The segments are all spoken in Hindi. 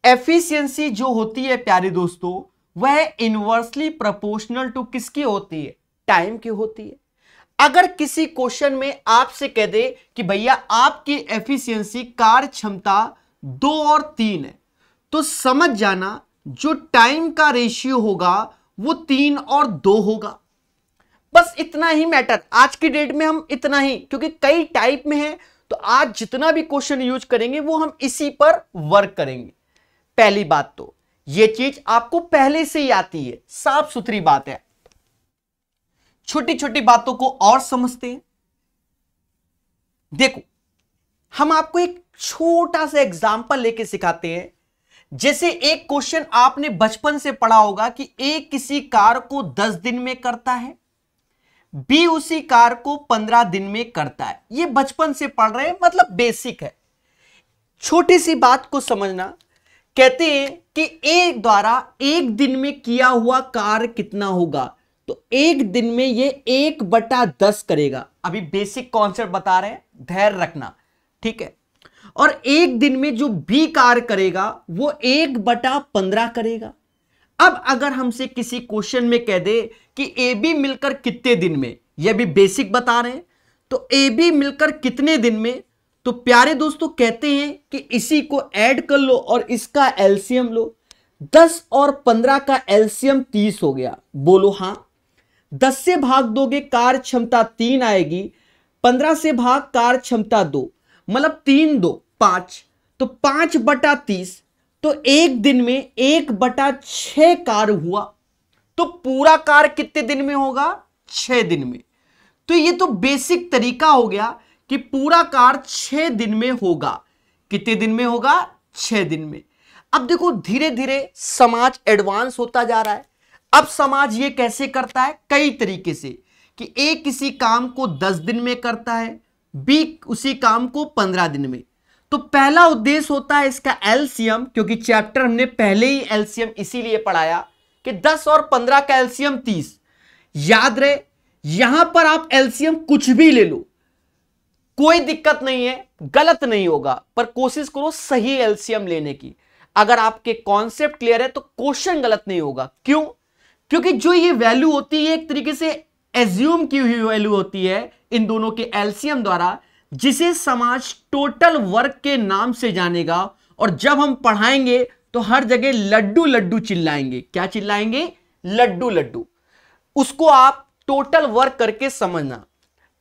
एफिशिएंसी जो होती है प्यारे दोस्तों, वह इनवर्सली प्रोपोर्शनल टू किसकी होती है? टाइम की होती है। अगर किसी क्वेश्चन में आपसे कह दे कि भैया आपकी एफिशिएंसी कार्य क्षमता 2 और 3 है, तो समझ जाना जो टाइम का रेशियो होगा वो 3 और 2 होगा। बस इतना ही मैटर, आज की डेट में हम इतना ही, क्योंकि कई टाइप में है, तो आज जितना भी क्वेश्चन यूज करेंगे वो हम इसी पर वर्क करेंगे। पहली बात तो ये चीज आपको पहले से ही आती है, साफ सुथरी बात है। छोटी छोटी बातों को और समझते हैं। देखो, हम आपको एक छोटा सा एग्जांपल लेके सिखाते हैं। जैसे एक क्वेश्चन आपने बचपन से पढ़ा होगा कि ए किसी कार को 10 दिन में करता है, बी उसी कार को 15 दिन में करता है। ये बचपन से पढ़ रहे हैं, मतलब बेसिक है। छोटी सी बात को समझना। कहते हैं कि ए द्वारा एक दिन में किया हुआ कार्य कितना होगा, तो एक दिन में ये 1/10 करेगा। अभी बेसिक कॉन्सेप्ट बता रहे हैं, धैर्य रखना, ठीक है। और एक दिन में जो बी कार्य करेगा वो 1/15 करेगा। अब अगर हमसे किसी क्वेश्चन में कह दे कि ए बी मिलकर कितने दिन में, यह भी बेसिक बता रहे हैं, तो ए बी मिलकर कितने दिन में, तो प्यारे दोस्तों कहते हैं कि इसी को ऐड कर लो और इसका एलसीएम लो। 10 और 15 का एलसीएम 30 हो गया। बोलो हाँ। 10 से भाग दोगे कार्य क्षमता 3 आएगी, 15 से भाग कार्य क्षमता 2, मतलब 3 2 5, तो 5/30, तो एक दिन में 1/6 कार्य हुआ। तो पूरा कार्य कितने दिन में होगा? 6 दिन में। तो ये तो बेसिक तरीका हो गया कि पूरा कार्य 6 दिन में होगा। कितने दिन में होगा? 6 दिन में। अब देखो, धीरे धीरे समाज एडवांस होता जा रहा है। अब समाज ये कैसे करता है? कई तरीके से, कि ए किसी काम को 10 दिन में करता है, बी उसी काम को 15 दिन में। तो पहला उद्देश्य होता है इसका एलसीएम, क्योंकि चैप्टर हमने पहले ही एलसीएम इसीलिए पढ़ाया कि 10 और 15 का एलसीएम 30। याद रहे, यहां पर आप एलसीएम कुछ भी ले लो, कोई दिक्कत नहीं है, गलत नहीं होगा, पर कोशिश करो सही एलसीएम लेने की। अगर आपके कॉन्सेप्ट क्लियर है तो क्वेश्चन गलत नहीं होगा। क्यों? क्योंकि जो ये वैल्यू होती है एक तरीके से एज्यूम की हुई वैल्यू होती है इन दोनों के एलसीएम द्वारा, जिसे समाज टोटल वर्क के नाम से जानेगा। और जब हम पढ़ाएंगे तो हर जगह लड्डू लड्डू चिल्लाएंगे। क्या चिल्लाएंगे? लड्डू लड्डू। उसको आप टोटल वर्क करके समझना।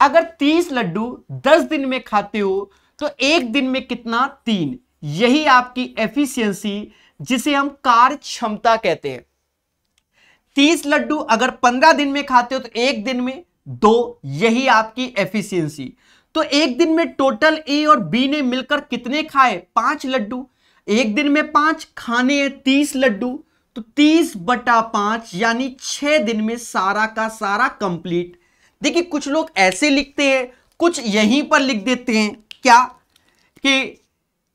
अगर 30 लड्डू 10 दिन में खाते हो तो एक दिन में कितना? 3। यही आपकी एफिशिएंसी, जिसे हम कार्य क्षमता कहते हैं। 30 लड्डू अगर 15 दिन में खाते हो तो एक दिन में 2, यही आपकी एफिशिएंसी। तो एक दिन में टोटल ए और बी ने मिलकर कितने खाए? 5 लड्डू। एक दिन में 5 खाने हैं 30 लड्डू, तो 30/5 यानी 6 दिन में सारा का सारा कंप्लीट। देखिए, कुछ लोग ऐसे लिखते हैं, कुछ यहीं पर लिख देते हैं क्या कि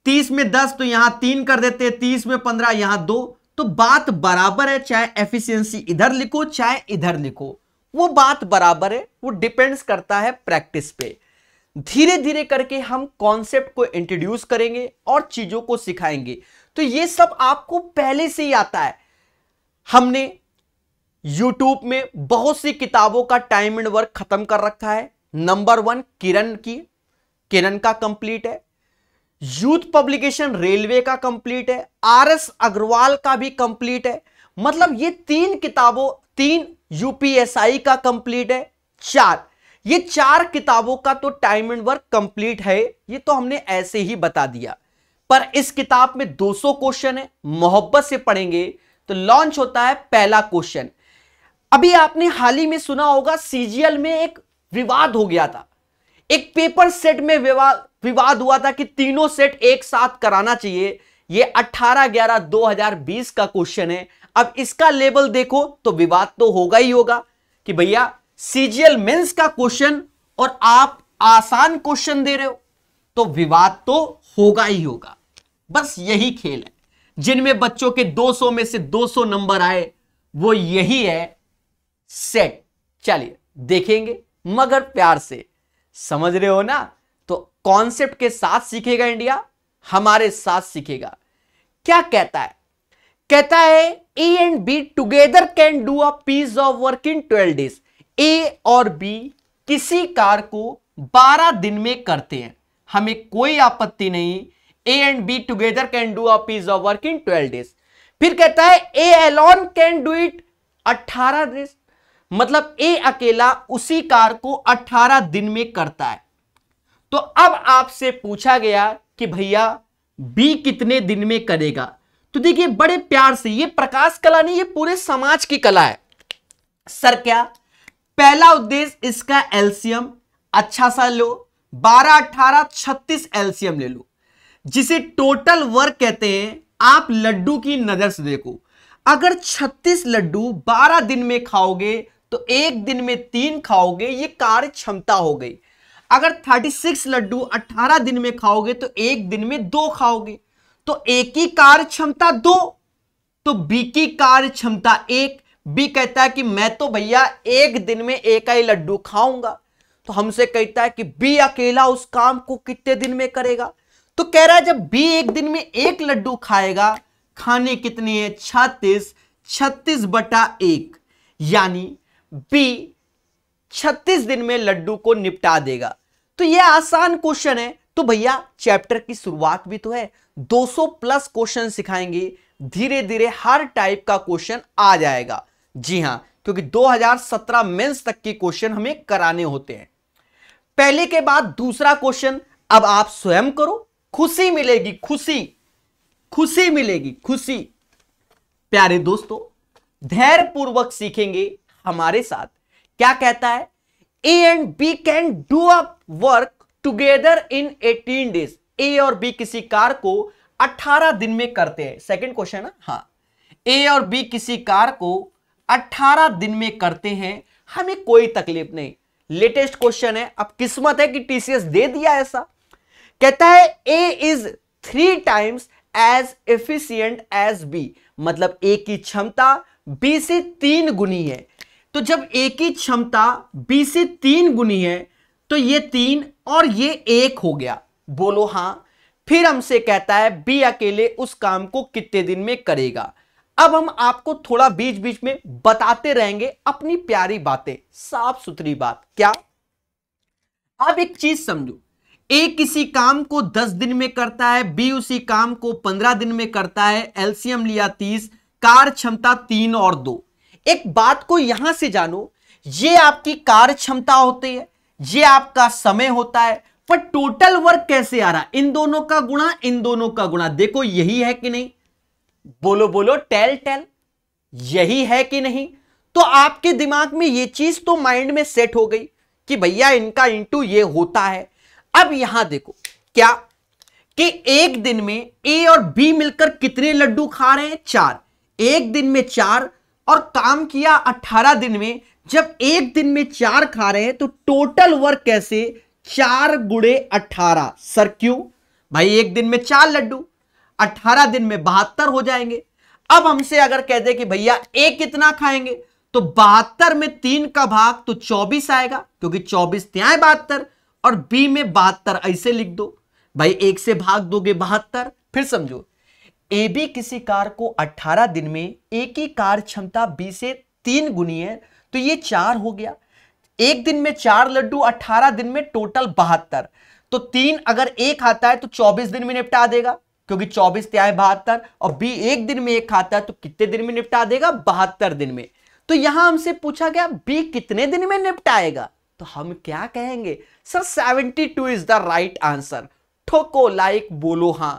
30 में 10 तो यहां 3 कर देते हैं, 30 में 15 यहां 2। तो बात बराबर है, चाहे एफिशिएंसी इधर लिखो चाहे इधर लिखो, वो बात बराबर है। वो डिपेंड्स करता है प्रैक्टिस पे। धीरे धीरे करके हम कॉन्सेप्ट को इंट्रोड्यूस करेंगे और चीजों को सिखाएंगे। तो ये सब आपको पहले से ही आता है। हमने YouTube में बहुत सी किताबों का टाइम एंड वर्क खत्म कर रखा है। नंबर 1 किरण का कंप्लीट है, यूथ पब्लिकेशन रेलवे का कंप्लीट है, RS अग्रवाल का भी कंप्लीट है। मतलब ये 3 किताबों, 3 UPSI का कंप्लीट है, 4 ये 4 किताबों का तो टाइम एंड वर्क कंप्लीट है। ये तो हमने ऐसे ही बता दिया। पर इस किताब में 200 क्वेश्चन है, मोहब्बत से पढ़ेंगे तो लॉन्च होता है पहला क्वेश्चन। अभी आपने हाल ही में सुना होगा, CGL में एक विवाद हो गया था। एक पेपर सेट में विवाद हुआ था कि तीनों सेट एक साथ कराना चाहिए। यह 18/11/2020 का क्वेश्चन है। अब इसका लेवल देखो तो विवाद तो होगा ही होगा कि भैया CGL मेंस का क्वेश्चन और आप आसान क्वेश्चन दे रहे हो, तो विवाद तो होगा ही होगा। बस यही खेल है। जिनमें बच्चों के 200 में से 200 नंबर आए वो यही है सेट। चलिए देखेंगे, मगर प्यार से। समझ रहे हो ना? तो कॉन्सेप्ट के साथ सीखेगा इंडिया, हमारे साथ सीखेगा। क्या कहता है? कहता है A and B together can do a piece of work in 12 days. A और बी किसी कार्य को 12 दिन में करते हैं, हमें कोई आपत्ति नहीं। A and B together can do a piece of work in 12 days. फिर कहता है A alone can do it 18 days, मतलब ए अकेला उसी कार्य को 18 दिन में करता है। तो अब आपसे पूछा गया कि भैया बी कितने दिन में करेगा? तो देखिए बड़े प्यार से, ये प्रकाश कला नहीं, ये पूरे समाज की कला है। सर क्या? पहला उद्देश्य इसका एलसीएम अच्छा सा लो, 12 18 36 एलसीएम ले लो, जिसे टोटल वर्क कहते हैं। आप लड्डू की नजर से देखो, अगर 36 लड्डू 12 दिन में खाओगे तो एक दिन में 3 खाओगे, ये कार्य क्षमता हो गई। अगर 36 लड्डू 18 दिन में खाओगे तो एक दिन में 2 खाओगे, तो ए की कार्य क्षमता 2, तो बी की कार्य क्षमता 1। बी कहता है कि मैं तो भैया एक दिन में एक ही लड्डू खाऊंगा, तो हमसे कहता है कि बी अकेला उस काम को कितने दिन में करेगा? तो कह रहा है जब बी एक दिन में एक लड्डू खाएगा, खाने कितनी है? 36, 36/1, यानी बी 36 दिन में लड्डू को निपटा देगा। तो यह आसान क्वेश्चन है। तो भैया चैप्टर की शुरुआत भी तो है, 200+ क्वेश्चन सिखाएंगे, धीरे धीरे हर टाइप का क्वेश्चन आ जाएगा। जी हां, क्योंकि 2017 मेंस तक के क्वेश्चन हमें कराने होते हैं। पहले के बाद दूसरा क्वेश्चन अब आप स्वयं करो, खुशी मिलेगी, खुशी मिलेगी, खुशी। प्यारे दोस्तों, धैर्य पूर्वक सीखेंगे हमारे साथ। क्या कहता है? A and B can do a work together in 18 days. A और बी किसी कार्य को 18 दिन में करते हैं। सेकंड क्वेश्चन है, हाँ, ए और बी किसी कार्य को 18 दिन में करते हैं, हमें कोई तकलीफ नहीं। लेटेस्ट क्वेश्चन है, अब किस्मत है कि टीसीएस दे दिया ऐसा। कहता है A is 3 times as efficient as B, मतलब ए की क्षमता बी से 3 गुनी है। तो जब ए की क्षमता बी से 3 गुनी है तो ये 3 और ये 1 हो गया। बोलो हां। फिर हमसे कहता है बी अकेले उस काम को कितने दिन में करेगा। अब हम आपको थोड़ा बीच बीच में बताते रहेंगे अपनी प्यारी बातें, साफ सुथरी बात। क्या? अब एक चीज समझो, ए किसी काम को 10 दिन में करता है, बी उसी काम को 15 दिन में करता है। एलसीएम लिया 30, कार्य क्षमता 3 और 2। एक बात को यहां से जानो, ये आपकी कार्य क्षमता होती है, ये आपका समय होता है, पर टोटल वर्क कैसे आ रहा? इन दोनों का गुणा, इन दोनों का गुणा। देखो यही है कि नहीं? बोलो बोलो, टेल, यही है कि नहीं? तो आपके दिमाग में ये चीज तो माइंड में सेट हो गई कि भैया इनका इंटू ये होता है। अब यहां देखो क्या कि एक दिन में ए और बी मिलकर कितने लड्डू खा रहे हैं? 4। एक दिन में 4 और काम किया 18 दिन में। जब एक दिन में 4 खा रहे हैं तो टोटल वर्क कैसे? 4 गुणे 18। सर क्यों? भाई एक दिन में 4 लड्डू, 18 दिन में 72 हो जाएंगे। अब हमसे अगर कह दे कि भैया ए कितना खाएंगे, तो 72 में 3 का भाग तो 24 आएगा, क्योंकि 24 त्यां 72 और बी में 72 ऐसे लिख दो। भाई 1 से भाग दोगे 72। फिर समझो, ए बी किसी कार्य को 18 दिन में, ए की कार्य क्षमता बी से 3 गुनी है, तो ये 4 हो गया। एक दिन में 4 लड्डू, 18 दिन में टोटल 72। तो 3 अगर ए खाता है तो 24 दिन में निपटा देगा, क्योंकि 24 त्यां 72, और बी एक दिन में 1 खाता है तो कितने दिन में निपटा देगा? 72 दिन में। तो यहां हमसे पूछा गया बी कितने दिन में निपटाएगा, तो हम क्या कहेंगे? Sir 72 is the right answer. ठोको लाइक, बोलो हां।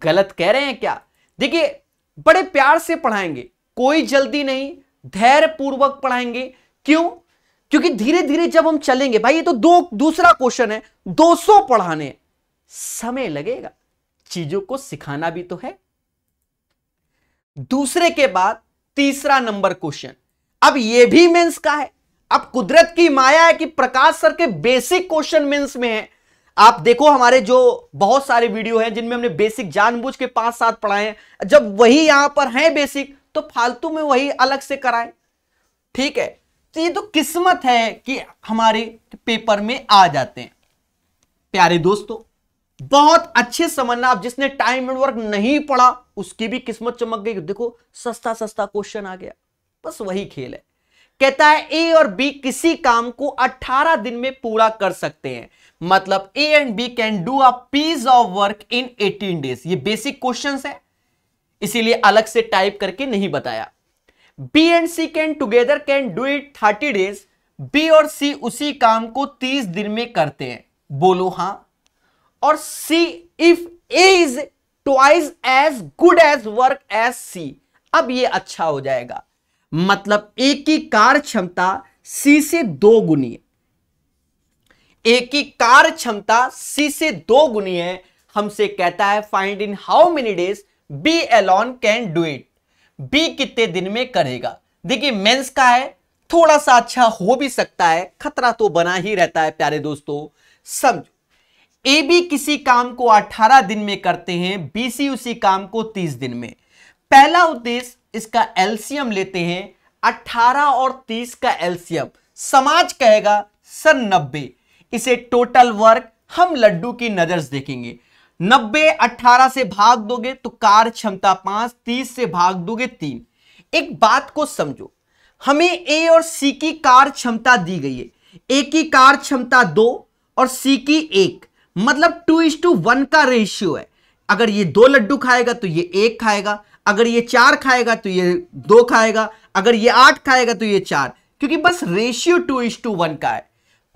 गलत कह रहे हैं क्या? देखिए बड़े प्यार से पढ़ाएंगे, कोई जल्दी नहीं, धैर्य पूर्वक पढ़ाएंगे। क्यों? क्योंकि धीरे धीरे जब हम चलेंगे, भाई ये तो दूसरा क्वेश्चन है, 200 पढ़ाने, समय लगेगा, चीजों को सिखाना भी तो है। दूसरे के बाद तीसरा नंबर क्वेश्चन, अब ये भी मेंस का है। अब कुदरत की माया है कि प्रकाश सर के बेसिक क्वेश्चन मेंस में है। आप देखो हमारे जो बहुत सारे वीडियो हैं जिनमें हमने बेसिक जानबूझ के 5-7 पढ़ाए हैं, जब वही यहां पर है बेसिक तो फालतू में वही अलग से कराएं। ठीक है, तो ये तो किस्मत है कि हमारे पेपर में आ जाते हैं। प्यारे दोस्तों, बहुत अच्छे समझना। आप जिसने टाइम एंड वर्क नहीं पढ़ा उसकी भी किस्मत चमक गई। देखो सस्ता सस्ता क्वेश्चन आ गया, बस वही खेल है। कहता है ए और बी किसी काम को 18 दिन में पूरा कर सकते हैं, मतलब A and B can do a piece of work in 18 days. ये बेसिक क्वेश्चंस है, इसीलिए अलग से टाइप करके नहीं बताया। B and C can together can do it 30 days. B और सी उसी काम को 30 दिन में करते हैं, बोलो हां। और C if A is twice as good as work as C. अब ये अच्छा हो जाएगा, मतलब ए की कार्य क्षमता सी से 2 गुनी है। ए की कार्य क्षमता सी से 2 गुनी है। हमसे कहता है find in how many days B alone can do it. B कितने दिन में करेगा। देखिए मेंस का है, थोड़ा सा अच्छा हो भी सकता है, खतरा तो बना ही रहता है प्यारे दोस्तों। समझो, ए बी किसी काम को 18 दिन में करते हैं, बी सी उसी काम को 30 दिन में। पहला उद्देश्य, इसका एलसीएम लेते हैं। 18 और 30 का एलसीएम समाज कहेगा सर 90। इसे टोटल वर्क हम लड्डू की नजर से देखेंगे। 90 18 से भाग दोगे तो कार्य क्षमता 5, 30 से भाग दोगे 3। एक बात को समझो, हमें ए और सी की कार्य क्षमता दी गई है। ए की कार्य क्षमता 2 और सी की 1, मतलब 2:1 का रेशियो है। अगर ये 2 लड्डू खाएगा तो ये 1 खाएगा, अगर ये 4 खाएगा तो ये 2 खाएगा, अगर ये 8 खाएगा तो ये 4, क्योंकि बस रेशियो 2:1 का है।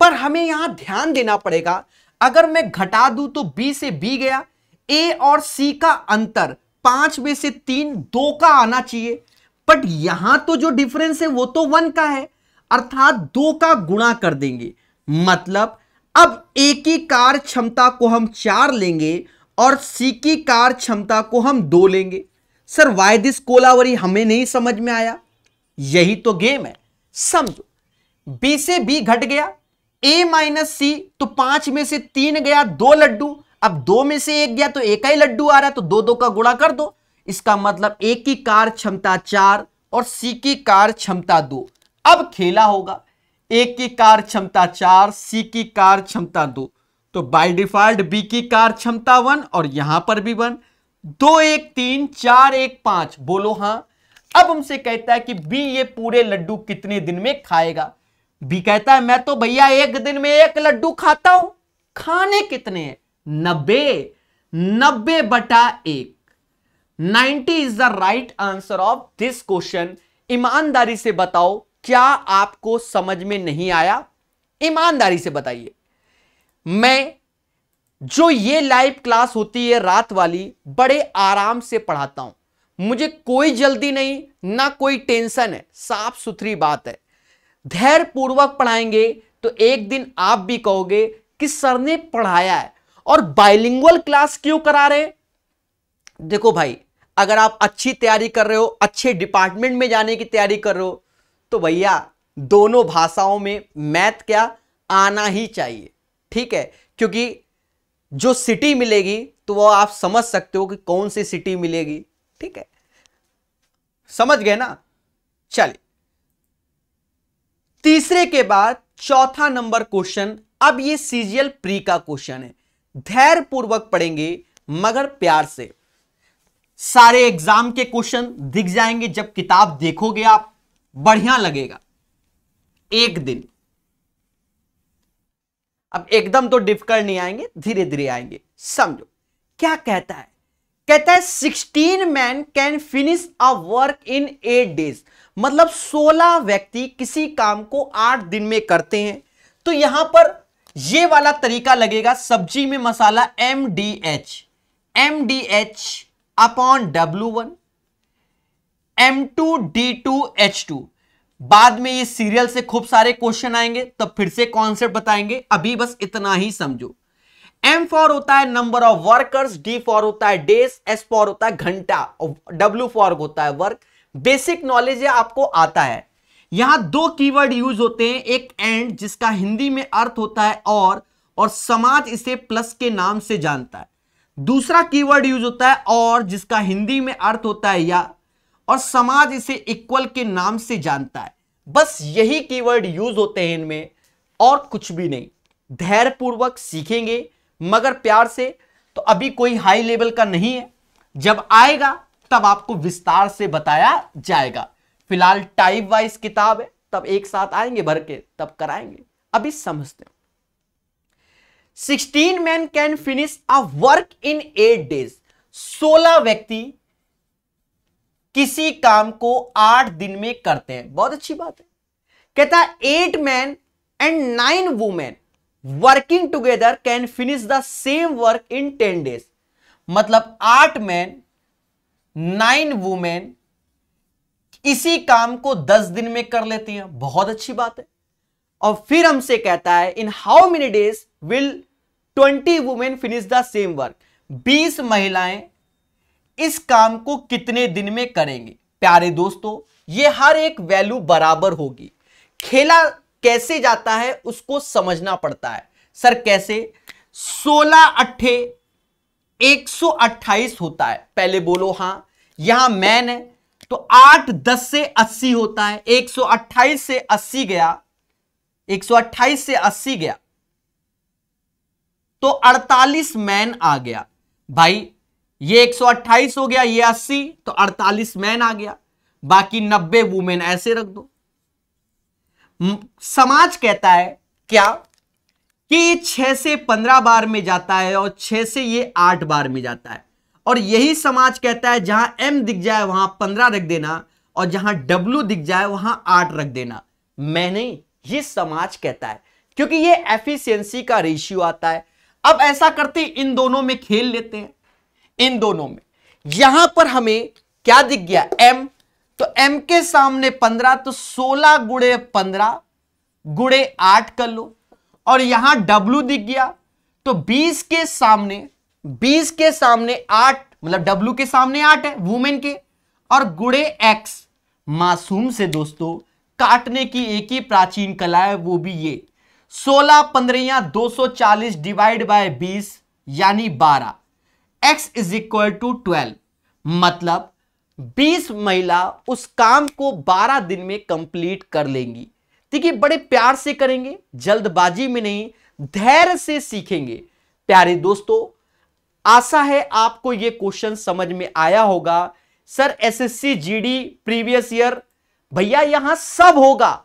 पर हमें यहां ध्यान देना पड़ेगा, अगर मैं घटा दूं तो बी से बी गया, ए और सी का अंतर 5 में से 3 2 का आना चाहिए। बट यहां तो जो डिफरेंस है वो तो 1 का है, अर्थात 2 का गुणा कर देंगे। मतलब अब ए की कार्य क्षमता को हम 4 लेंगे और सी की कार्य क्षमता को हम 2 लेंगे। सर वाई दिस कोलावरी हमें नहीं समझ में आया। यही तो गेम है, समझो। बी से बी घट गया, ए माइनस सी, तो 5 में से 3 गया, 2 लड्डू। अब 2 में से 1 गया तो 1 ही लड्डू आ रहा है, तो 2 का गुणा कर दो। इसका मतलब ए की कार्य क्षमता 4 और सी की कार्य क्षमता 2। अब खेला होगा, ए की कार्य क्षमता 4, सी की कार्य क्षमता 2, तो बाय डिफॉल्ट बी की कार्य क्षमता 1 और यहां पर भी 1। 2 1 3 4 1 5, बोलो हां। अब हमसे कहता है कि बी ये पूरे लड्डू कितने दिन में खाएगा। बी कहता है मैं तो भैया 1 दिन में 1 लड्डू खाता हूं। खाने कितने हैं? 90। 90/1, 90 is the right answer of this question. ईमानदारी से बताओ, क्या आपको समझ में नहीं आया? ईमानदारी से बताइए। मैं जो ये लाइव क्लास होती है रात वाली, बड़े आराम से पढ़ाता हूं। मुझे कोई जल्दी नहीं, ना कोई टेंशन है, साफ सुथरी बात है। धैर्य पूर्वक पढ़ाएंगे तो एक दिन आप भी कहोगे कि सर ने पढ़ाया है। और बाइलिंगुअल क्लास क्यों करा रहे? देखो भाई, अगर आप अच्छी तैयारी कर रहे हो, अच्छे डिपार्टमेंट में जाने की तैयारी कर रहे हो, तो भैया दोनों भाषाओं में मैथ क्या आना ही चाहिए, ठीक है। क्योंकि जो सिटी मिलेगी तो वो आप समझ सकते हो कि कौन सी सिटी मिलेगी, ठीक है। समझ गए ना? चलिए, तीसरे के बाद चौथा नंबर क्वेश्चन। अब ये सीजीएल प्री का क्वेश्चन है। धैर्य पूर्वक पढ़ेंगे मगर प्यार से। सारे एग्जाम के क्वेश्चन दिख जाएंगे जब किताब देखोगे, आप बढ़िया लगेगा। एक दिन, अब एकदम तो डिफिकल्ट नहीं आएंगे, धीरे धीरे आएंगे। समझो क्या कहता है। कहता है 16 man can finish a work in 8 days, मतलब 16 व्यक्ति किसी काम को 8 दिन में करते हैं। तो यहां पर ये वाला तरीका लगेगा, सब्जी में मसाला MDH अपॉन W1 M2D2H2। बाद में ये सीरियल से खूब सारे क्वेश्चन आएंगे, तब फिर से कॉन्सेप्ट बताएंगे। अभी बस इतना ही समझो। M फॉर होता है number of workers, D for होता है डेज, S फॉर होता है घंटा और W फॉर होता है वर्क। बेसिक नॉलेज है, आपको आता है। यहां 2 कीवर्ड यूज होते हैं, एक एंड जिसका हिंदी में अर्थ होता है और समाज इसे प्लस के नाम से जानता है। दूसरा कीवर्ड यूज होता है और, जिसका हिंदी में अर्थ होता है या, और समाज इसे इक्वल के नाम से जानता है। बस यही कीवर्ड यूज होते हैं इनमें, और कुछ भी नहीं। धैर्य पूर्वक सीखेंगे मगर प्यार से, तो अभी कोई हाई लेवल का नहीं है, जब आएगा तब आपको विस्तार से बताया जाएगा। फिलहाल टाइप वाइज किताब है, तब एक साथ आएंगे भर के तब कराएंगे। अभी समझते हैं। 16 men can finish a work in 8 days। 16 व्यक्ति किसी काम को 8 दिन में करते हैं। बहुत अच्छी बात है। कहता है 8 men and 9 women working together can finish the same work in 10 days। मतलब 8 मैन 9 वुमेन इसी काम को 10 दिन में कर लेती हैं। बहुत अच्छी बात है। और फिर हमसे कहता है in how many days will 20 women finish the same work. 20 महिलाएं इस काम को कितने दिन में करेंगे। प्यारे दोस्तों, ये हर एक वैल्यू बराबर होगी। खेला कैसे जाता है उसको समझना पड़ता है। सर कैसे? 16 अट्ठे 128 होता है। पहले बोलो हां। यहां मैन है तो 8 10 से 80 होता है। 128 से 80 गया, 128 से 80 गया तो 48 मैन आ गया। भाई ये 128 हो गया, ये 80 तो 48 मैन आ गया। बाकी 90 वुमेन ऐसे रख दो। समाज कहता है क्या कि 6 से 15 बार में जाता है और 6 से ये 8 बार में जाता है। और यही समाज कहता है जहां M दिख जाए वहां 15 रख देना और जहां W दिख जाए वहां 8 रख देना। मैं नहीं, ये समाज कहता है, क्योंकि ये एफिशिएंसी का रेशियो आता है। अब ऐसा करते इन दोनों में खेल लेते हैं। इन दोनों में यहां पर हमें क्या दिख गया? M। तो M के सामने 15 तो 16 गुणे 15 गुणे 8 कर लो। और यहां W दिख गया तो 20 के सामने 8, मतलब W के सामने 8 है वुमेन के, और गुणे X। मासूम से दोस्तों काटने की एक ही प्राचीन कला है, वो भी ये 16 15 240 डिवाइड बाय 20 यानी 12। X is equal to 12। मतलब 20 महिला उस काम को 12 दिन में कंप्लीट कर लेंगी। देखिए बड़े प्यार से करेंगे, जल्दबाजी में नहीं, धैर्य से सीखेंगे। प्यारे दोस्तों, आशा है आपको यह क्वेश्चन समझ में आया होगा। Sir SSC GD previous year, भैया यहां सब होगा,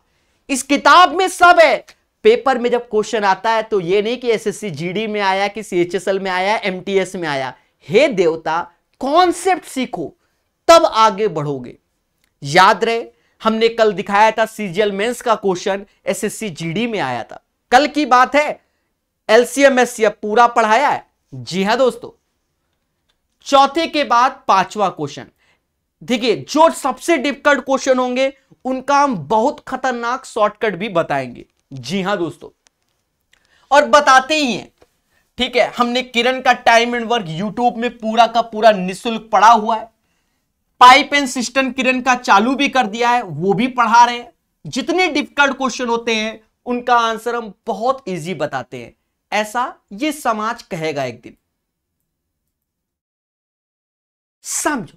इस किताब में सब है। पेपर में जब क्वेश्चन आता है तो यह नहीं कि एसएससी जीडी में आया कि सीएचएसएल में आया, एमटीएस में आया। हे देवता, कॉन्सेप्ट सीखो तब आगे बढ़ोगे। याद रहे हमने कल दिखाया था सीजीएल मेंस का क्वेश्चन एसएससी जीडी में आया था। कल की बात है, एलसीएम एससीएफ पूरा पढ़ाया है। जी हां दोस्तों, चौथे के बाद 5वां क्वेश्चन। देखिए जो सबसे डिफिकल्ट क्वेश्चन होंगे उनका हम बहुत खतरनाक शॉर्टकट भी बताएंगे। जी हां दोस्तों, और बताते ही हैं। ठीक है, हमने किरण का टाइम एंड वर्क यूट्यूब में पूरा का पूरा निःशुल्क पढ़ा हुआ है। पाइप एंड सिस्टम किरण का चालू भी कर दिया है, वो भी पढ़ा रहे हैं। जितने डिफिकल्ट क्वेश्चन होते हैं उनका आंसर हम बहुत इजी बताते हैं, ऐसा ये समाज कहेगा एक दिन। समझो,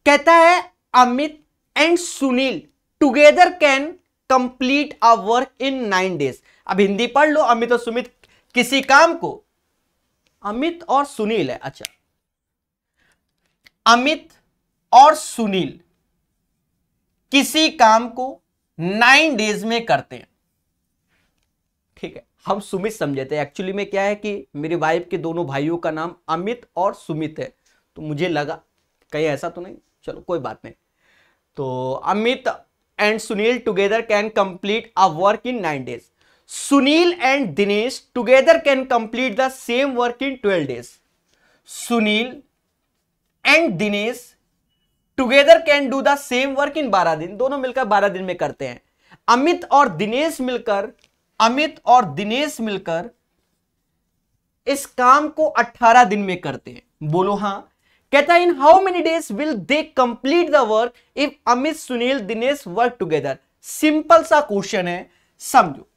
कहता है Amit and Sunil together can complete a work in 9 days। अब हिंदी पढ़ लो। अमित और सुमित किसी काम को, अमित और सुनील है, अच्छा, अमित और सुनील किसी काम को 9 days में करते हैं। ठीक है, हम सुमित समझे थे, एक्चुअली में क्या है कि मेरी वाइफ के दोनों भाइयों का नाम अमित और सुमित है, तो मुझे लगा कहीं ऐसा तो नहीं, चलो कोई बात नहीं। तो Amit and Sunil together can complete a work in 9 days। Sunil and Dinesh together can complete the same work in 12 days। Sunil and Dinesh together can do the same work in 12 दिन। दोनों मिलकर 12 दिन में करते हैं। अमित और दिनेश मिलकर इस काम को 18 दिन में करते हैं। बोलो हां। कहता है in how many days will they complete the work if Amit Sunil Dinesh work together. Simple सा क्वेश्चन है, समझो,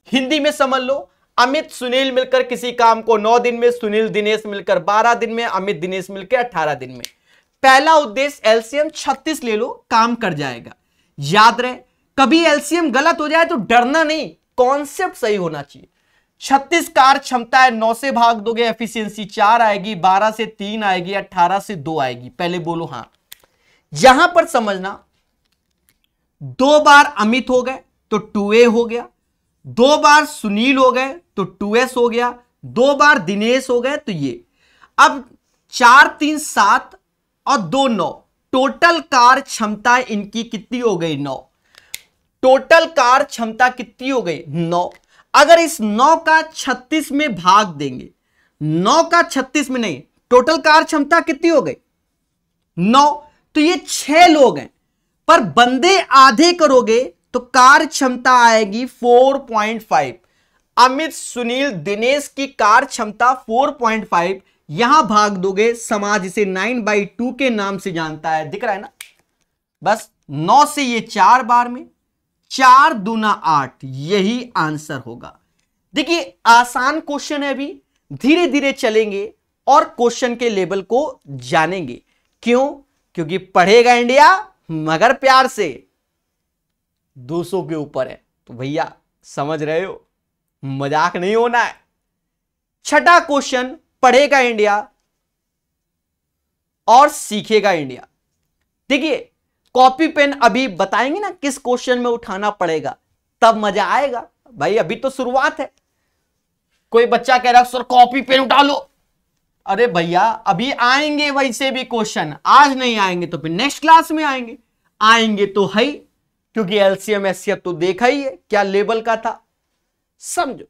हिंदी में समझ लो। अमित सुनील मिलकर किसी काम को 9 दिन में, सुनील दिनेश मिलकर 12 दिन में, अमित दिनेश मिलकर 18 दिन में। पहला उद्देश्य एलसीएम 36 ले लो, काम कर जाएगा। याद रहे, कभी एलसीएम गलत हो जाए तो डरना नहीं, कॉन्सेप्ट सही होना चाहिए। 36 कार क्षमता है, 9 से भाग दोगे एफिशिएंसी 4 आएगी, 12 से 3 आएगी, 18 से 2 आएगी। पहले बोलो हां। यहां पर समझना, 2 बार अमित हो गए तो 2A हो गया, 2 बार सुनील हो गए तो 2S हो गया, 2 बार दिनेश हो गए तो ये। अब 4 3 7 और 2 9, टोटल कार क्षमता इनकी कितनी हो गई? 9। टोटल कार क्षमता कितनी हो गई? 9। अगर इस 9 का 36 में भाग देंगे, 9 का 36 में नहीं, टोटल कार क्षमता कितनी हो गई? 9। तो ये 6 लोग हैं, पर बंदे आधे करोगे तो कार क्षमता आएगी 4.5। अमित, सुनील, दिनेश की कार क्षमता 4.5, यहां भाग दोगे, समाज इसे 9/2 के नाम से जानता है, दिख रहा है ना। बस 9 से ये 4 बार में, 4 दूना 8, यही आंसर होगा। देखिए आसान क्वेश्चन है, अभी धीरे धीरे चलेंगे और क्वेश्चन के लेवल को जानेंगे। क्यों? क्योंकि पढ़ेगा इंडिया मगर प्यार से, 200 के ऊपर है, तो भैया समझ रहे हो, मजाक नहीं होना है। छठा क्वेश्चन, पढ़ेगा इंडिया और सीखेगा इंडिया। देखिए कॉपी पेन अभी बताएंगे ना किस क्वेश्चन में उठाना पड़ेगा, तब मजा आएगा। भाई अभी तो शुरुआत है। कोई बच्चा कह रहा है सर कॉपी पेन उठा लो, अरे भैया अभी आएंगे वैसे भी क्वेश्चन, आज नहीं आएंगे तो फिर नेक्स्ट क्लास में आएंगे। आएंगे तो है, क्योंकि एलसीएम एचसीएफ तो देखा ही है क्या लेवल का था। समझो,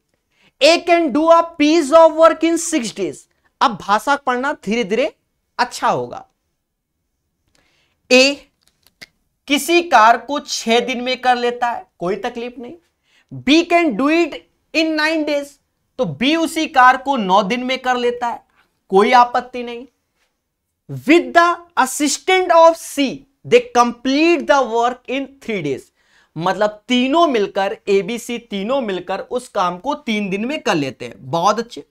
A can do a piece of work in 6 days। अब भाषा पढ़ना धीरे धीरे अच्छा होगा। ए किसी कार को 6 दिन में कर लेता है, कोई तकलीफ नहीं। B can do it in 9 days, तो बी उसी कार को 9 दिन में कर लेता है, कोई आपत्ति नहीं। With the assistant of C they complete the work in 3 days, मतलब तीनों मिलकर, एबीसी तीनों मिलकर उस काम को 3 दिन में कर लेते हैं। बहुत अच्छे।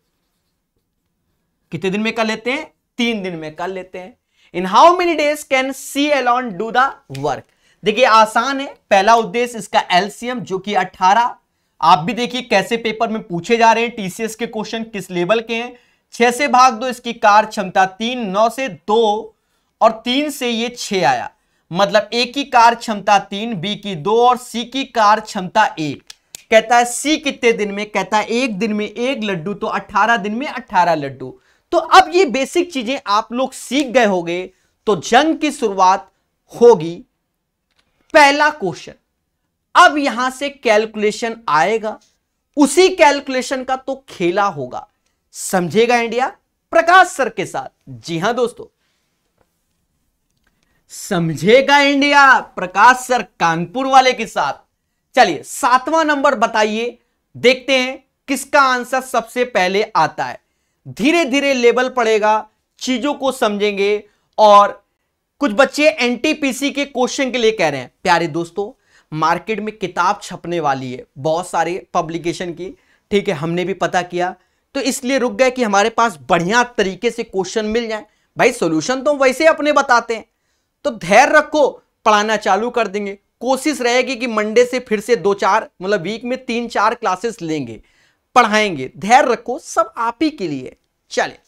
कितने दिन में कर लेते हैं? 3 दिन में कर लेते हैं। In how many days can C alone do the work? देखिए आसान है। पहला उद्देश्य इसका एलसीएम जो कि 18। आप भी देखिए कैसे पेपर में पूछे जा रहे हैं, टीसीएस के क्वेश्चन किस लेवल के हैं। 6 से भाग दो, इसकी कार क्षमता 3, 9 से 2 और 3 से ये 6 आया, मतलब ए की कार क्षमता 3, बी की 2 और सी की कार क्षमता 1। कहता है सी कितने दिन में? कहता है 1 दिन में 1 लड्डू, तो 18 दिन में 18 लड्डू। तो अब ये बेसिक चीजें आप लोग सीख गए होंगे, तो जंग की शुरुआत होगी। पहला क्वेश्चन, अब यहां से कैलकुलेशन आएगा, उसी कैलकुलेशन का तो खेला होगा। समझेगा इंडिया प्रकाश सर के साथ। जी हां दोस्तों, समझेगा इंडिया प्रकाश सर कानपुर वाले के साथ। चलिए 7वां नंबर बताइए, देखते हैं किसका आंसर सबसे पहले आता है। धीरे धीरे लेवल पड़ेगा, चीजों को समझेंगे। और कुछ बच्चे एनटीपीसी के क्वेश्चन के लिए कह रहे हैं। प्यारे दोस्तों, मार्केट में किताब छपने वाली है बहुत सारे पब्लिकेशन की, ठीक है, हमने भी पता किया, तो इसलिए रुक गए कि हमारे पास बढ़िया तरीके से क्वेश्चन मिल जाए। भाई सॉल्यूशन तो वैसे अपने बताते हैं, तो धैर्य रखो, पढ़ाना चालू कर देंगे। कोशिश रहेगी कि मंडे से फिर से 2-4, मतलब वीक में 3-4 क्लासेस लेंगे, पढ़ाएंगे। धैर्य रखो, सब आप ही के लिए। चले,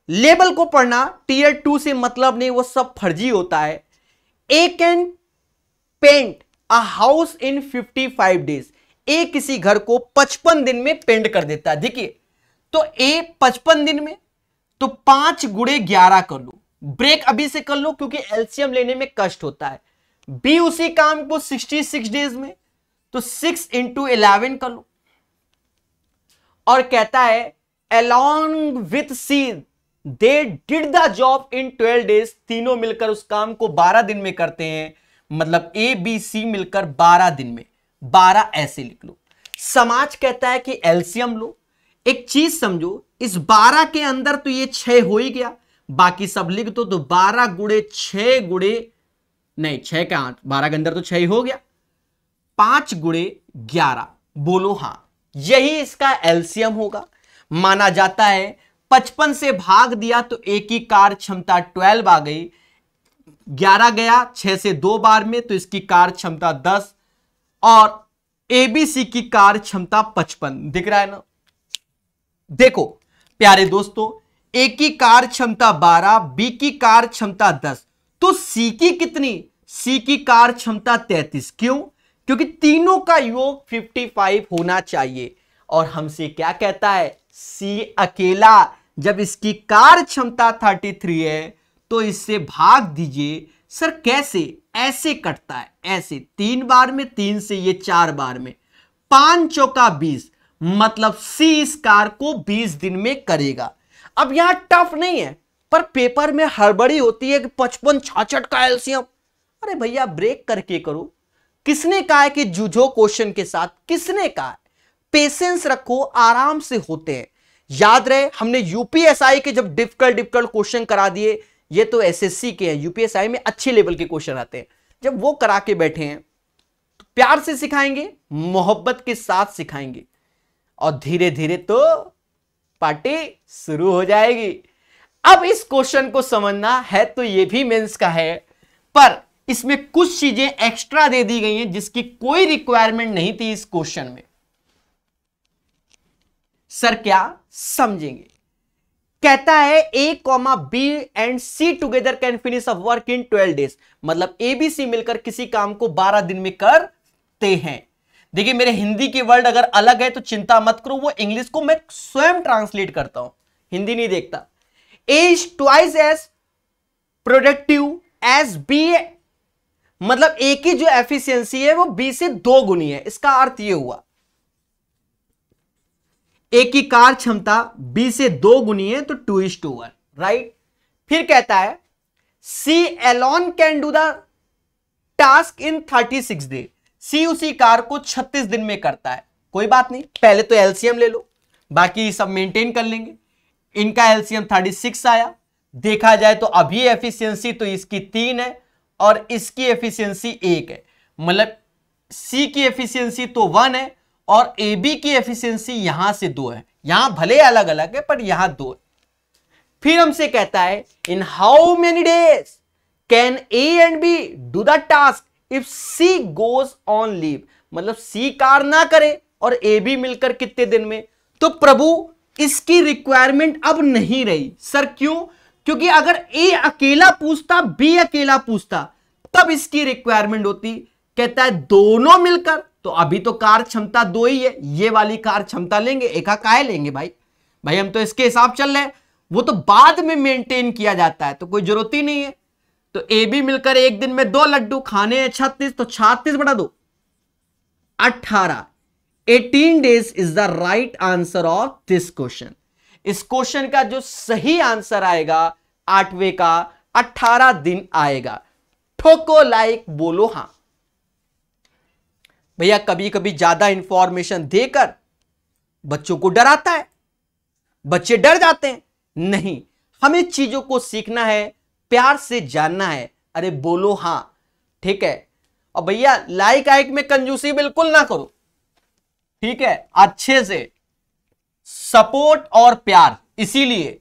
लेवल को पढ़ना, टीयर 2 से मतलब नहीं, वो सब फर्जी होता है। A can paint a house in 55 days। A किसी घर को 55 दिन में पेंट कर देता है। देखिए, तो ए 55 दिन में, तो 5 गुणे 11 कर लो। ब्रेक अभी से कर लो क्योंकि एलसीएम लेने में कष्ट होता है। बी उसी काम को 66 डेज में, तो 6 × 11 कर लो। और कहता है along with C they did the job in 12 days। तीनों मिलकर उस काम को 12 दिन में करते हैं, मतलब ए बी सी मिलकर 12 दिन में। 12 ऐसे लिख लो। समाज कहता है कि एलसीएम लो। एक चीज समझो, इस 12 के अंदर तो ये 6 हो ही गया, बाकी सब लिख दो, तो 12 गुणे 6 गुणे नहीं, 6 का 8, 12 के अंदर तो 6 हो गया, 5 गुणे 11। बोलो हां, यही इसका एलसीएम होगा। माना जाता है 55 से भाग दिया तो ए की कार क्षमता 12 आ गई, 11 गया 6 से 2 बार में, तो इसकी कार क्षमता 10 और एबीसी की कार क्षमता 55। दिख रहा है ना, देखो प्यारे दोस्तों, ए की कार क्षमता 12, बी की कार क्षमता 10, तो सी की कितनी? सी की कार क्षमता 33। क्यों? क्योंकि तीनों का योग 55 होना चाहिए। और हमसे क्या कहता है? सी अकेला, जब इसकी कार क्षमता 33 है तो इससे भाग दीजिए। सर कैसे? ऐसे कटता है, ऐसे 3 बार में, 3 से ये 4 बार में, 5 चौका 20, मतलब सी इस कार को 20 दिन में करेगा। अब यहां टफ नहीं है, पर पेपर में हड़बड़ी होती है कि 55 66 का एलसीएम। अरे भैया ब्रेक करके करो। किसने कहा है कि जूझो क्वेश्चन के साथ? किसने कहा है? पेशेंस रखो, आराम से होते हैं। याद रहे, हमने यूपीएसआई के जब डिफिकल्ट क्वेश्चन करा दिए, ये तो एसएससी के हैं, यूपीएसआई में अच्छे लेवल के क्वेश्चन आते हैं, जब वो करा के बैठे हैं तो प्यार से सिखाएंगे, मोहब्बत के साथ सिखाएंगे, और धीरे धीरे तो पार्टी शुरू हो जाएगी। अब इस क्वेश्चन को समझना है तो ये भी मेंस का है, पर इसमें कुछ चीजें एक्स्ट्रा दे दी गई हैं जिसकी कोई रिक्वायरमेंट नहीं थी इस क्वेश्चन में। सर क्या? समझेंगे। कहता है A comma B and C together can finish a work in 12 days, मतलब ए बी सी मिलकर किसी काम को 12 दिन में करते हैं। देखिए मेरे हिंदी के वर्ड अगर अलग है तो चिंता मत करो, वो इंग्लिश को मैं स्वयं ट्रांसलेट करता हूं, हिंदी नहीं देखता। A is twice as productive as B, मतलब ए की जो एफिशिएंसी है वो बी से 2 गुनी है। इसका अर्थ ये हुआ ए की कार क्षमता बी से 2 गुनी है, तो 2:1, राइट। फिर कहता है C alone can do the task in 36 days, C उसी कार को 36 दिन में करता है। कोई बात नहीं, पहले तो एलसीएम ले लो, बाकी सब मेंटेन कर लेंगे। इनका एलसीएम 36 आया, देखा जाए तो अभी एफिशिएंसी तो इसकी 3 है और इसकी एफिशिएंसी 1 है, मतलब सी की एफिशिएंसी तो 1 है और ए बी की एफिशिएंसी यहां से 2 है। यहां भले अलग अलग है पर यहां 2 है। फिर हमसे कहता है in how many days can A and B do the task if C goes on leave, मतलब सी कार ना करे और ए बी मिलकर कितने दिन में। तो प्रभु इसकी रिक्वायरमेंट अब नहीं रही। सर क्यों? क्योंकि अगर ए अकेला पूछता, बी अकेला पूछता, तब इसकी रिक्वायरमेंट होती। कहता है दोनों मिलकर, तो अभी तो कार क्षमता 2 ही है, ये वाली कार क्षमता लेंगे, एका काहे लेंगे भाई? भाई हम तो इसके हिसाब चल रहे हैं, वो तो बाद में मेंटेन किया जाता है, तो कोई जरूरत ही नहीं है। तो ए बी मिलकर एक दिन में 2 लड्डू खाने हैं 36, तो 36 बटा 2 18, 18 days is the right answer of this question. इस क्वेश्चन का जो सही आंसर आएगा 8वें का 18 दिन आएगा। ठोको लाइक, बोलो हां। भैया कभी कभी ज्यादा इंफॉर्मेशन देकर बच्चों को डराता है, बच्चे डर जाते हैं। नहीं, हमें चीजों को सीखना है, प्यार से जानना है। अरे बोलो हां, ठीक है। और भैया लाइक आइक में कंजूसी बिल्कुल ना करो, ठीक है। अच्छे से सपोर्ट और प्यार, इसीलिए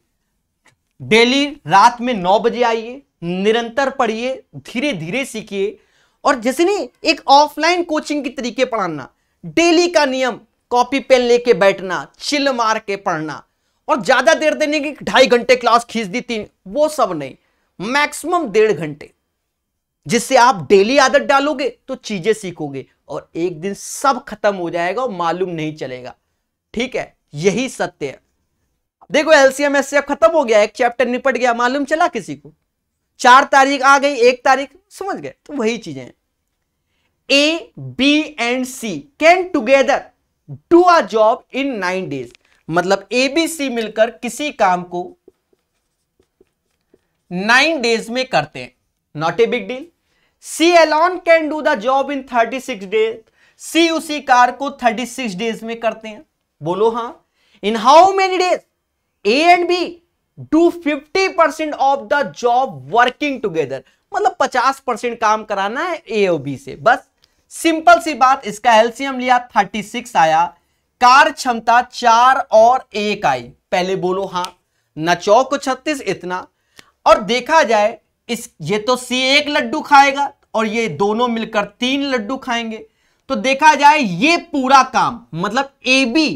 डेली रात में 9 बजे आइए, निरंतर पढ़िए, धीरे धीरे सीखिए। और जैसे नहीं एक ऑफलाइन कोचिंग की तरीके पढ़ाना, डेली का नियम, कॉपी पेन लेके बैठना, चिल मार के पढ़ना, और ज्यादा देर देने की 2.5 घंटे क्लास खींच दी 3, वो सब नहीं, मैक्सिमम 1.5 घंटे, जिससे आप डेली आदत डालोगे तो चीजें सीखोगे और एक दिन सब खत्म हो जाएगा और मालूम नहीं चलेगा, ठीक है। यही सत्य है। देखो एलसीएम एचसीएफ खत्म हो गया, एक चैप्टर निपट गया, मालूम चला किसी को? 4 तारीख आ गई, 1 तारीख, समझ गए? तो वही चीजें हैं। A B and C can together do a job in 9 days, मतलब ए बी सी मिलकर किसी काम को 9 डेज में करते हैं, not a big deal. C alone can do the job in 36 days, C उसी कार को 36 डेज में करते हैं, बोलो हां। In how many days A and B do 50% of the job working together, मतलब 50% काम कराना है ए और बी से, बस सिंपल सी बात। इसका एलसीएम लिया 36 आया, कार क्षमता 4 और 1 आई, पहले बोलो हां। न 4 को 36 इतना, और देखा जाए इस ये तो सी 1 लड्डू खाएगा और ये दोनों मिलकर 3 लड्डू खाएंगे, तो देखा जाए ये पूरा काम मतलब ए बी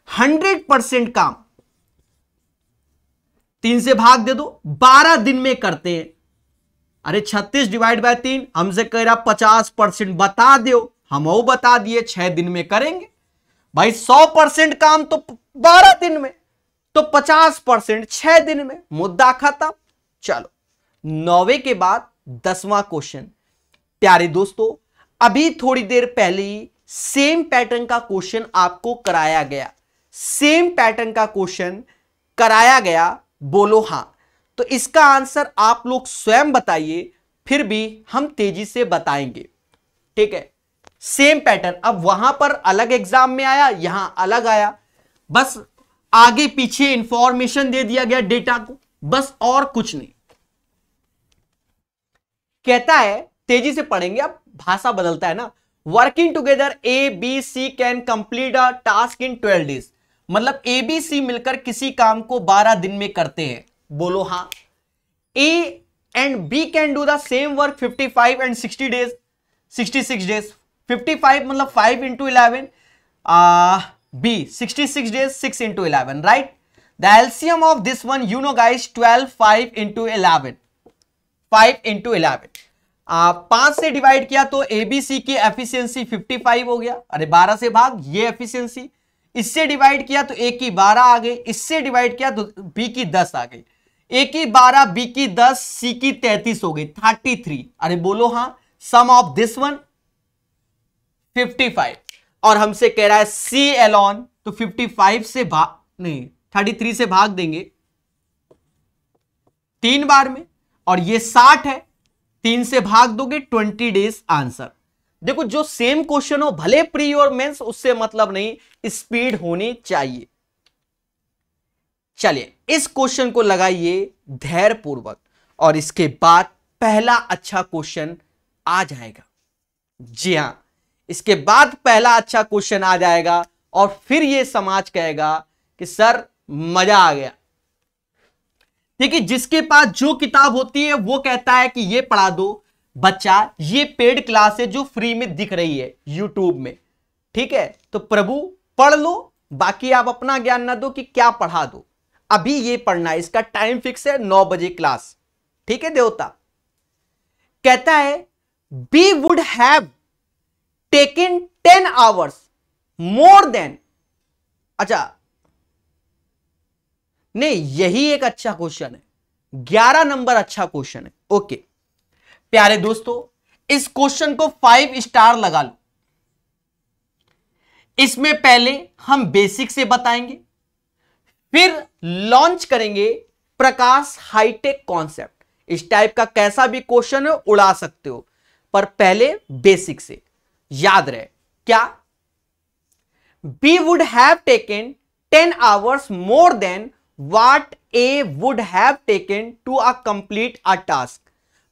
100% काम 3 से भाग दे दो, 12 दिन में करते हैं। अरे 36 डिवाइड बाय 3, हमसे कह रहा 50% बता दो, हम वो बता दिए 6 दिन में करेंगे। भाई 100% काम तो 12 दिन में, तो 50% 6 दिन में, मुद्दा खत्म। चलो 9वें के बाद 10वां क्वेश्चन। प्यारे दोस्तों, अभी थोड़ी देर पहले ही सेम पैटर्न का क्वेश्चन आपको कराया गया, सेम पैटर्न का क्वेश्चन कराया गया, बोलो हां। तो इसका आंसर आप लोग स्वयं बताइए, फिर भी हम तेजी से बताएंगे, ठीक है। सेम पैटर्न, अब वहां पर अलग एग्जाम में आया, यहां अलग आया, बस आगे पीछे इंफॉर्मेशन दे दिया गया डेटा को, बस और कुछ नहीं। कहता है, तेजी से पढ़ेंगे, अब भाषा बदलता है ना। Working together A B C can complete a task in 12 days. मतलब ए बी सी मिलकर किसी काम को 12 दिन में करते हैं, बोलो हां। A and B can do the same work 55 and 60 days, 66 days. 55 मतलब 5 into 11, B 66 days 6 into 11, right? The LCM of this one, you know guys, 12, 5 into 11, 5 into 11. 5 से डिवाइड किया तो ABC की एफिशिएंसी 55 हो गया। अरे 12 से भाग, ये एफिशिएंसी, इससे डिवाइड किया तो A की 12 आ गई, इससे डिवाइड किया तो B की 10 आ गई। A की 12, B की 10, C की 33 हो गई, 33। अरे बोलो हां, सम ऑफ दिस वन 55, और हमसे कह रहा है C एलॉन, तो 55 से भाग नहीं 33 से भाग देंगे 3 बार में, और ये 60 है, 3 से भाग दोगे 20 डेज आंसर। देखो जो सेम क्वेश्चन हो, भले प्री और मेंस, उससे मतलब नहीं, स्पीड होनी चाहिए। चलिए इस क्वेश्चन को लगाइए धैर्य पूर्वक, और इसके बाद पहला अच्छा क्वेश्चन आ जाएगा। जी हां, इसके बाद पहला अच्छा क्वेश्चन आ जाएगा, और फिर ये समाज कहेगा कि सर मजा आ गया। देखिए जिसके पास जो किताब होती है वो कहता है कि ये पढ़ा दो बच्चा, ये पेड क्लास है जो फ्री में दिख रही है यूट्यूब में, ठीक है, तो प्रभु पढ़ लो, बाकी आप अपना ज्ञान ना दो कि क्या पढ़ा दो, अभी ये पढ़ना है। इसका टाइम फिक्स है 9 बजे क्लास, ठीक है देवता। कहता है B would have taken 10 hours more than, अच्छा नहीं, यही एक अच्छा क्वेश्चन है, 11 नंबर अच्छा क्वेश्चन है, ओके। प्यारे दोस्तों, इस क्वेश्चन को 5 स्टार लगा लो। इसमें पहले हम बेसिक से बताएंगे, फिर लॉन्च करेंगे प्रकाश हाईटेक कॉन्सेप्ट। इस टाइप का कैसा भी क्वेश्चन है उड़ा सकते हो, पर पहले बेसिक से याद रहे। क्या? B would have taken 10 hours more than what A would have taken to complete a task।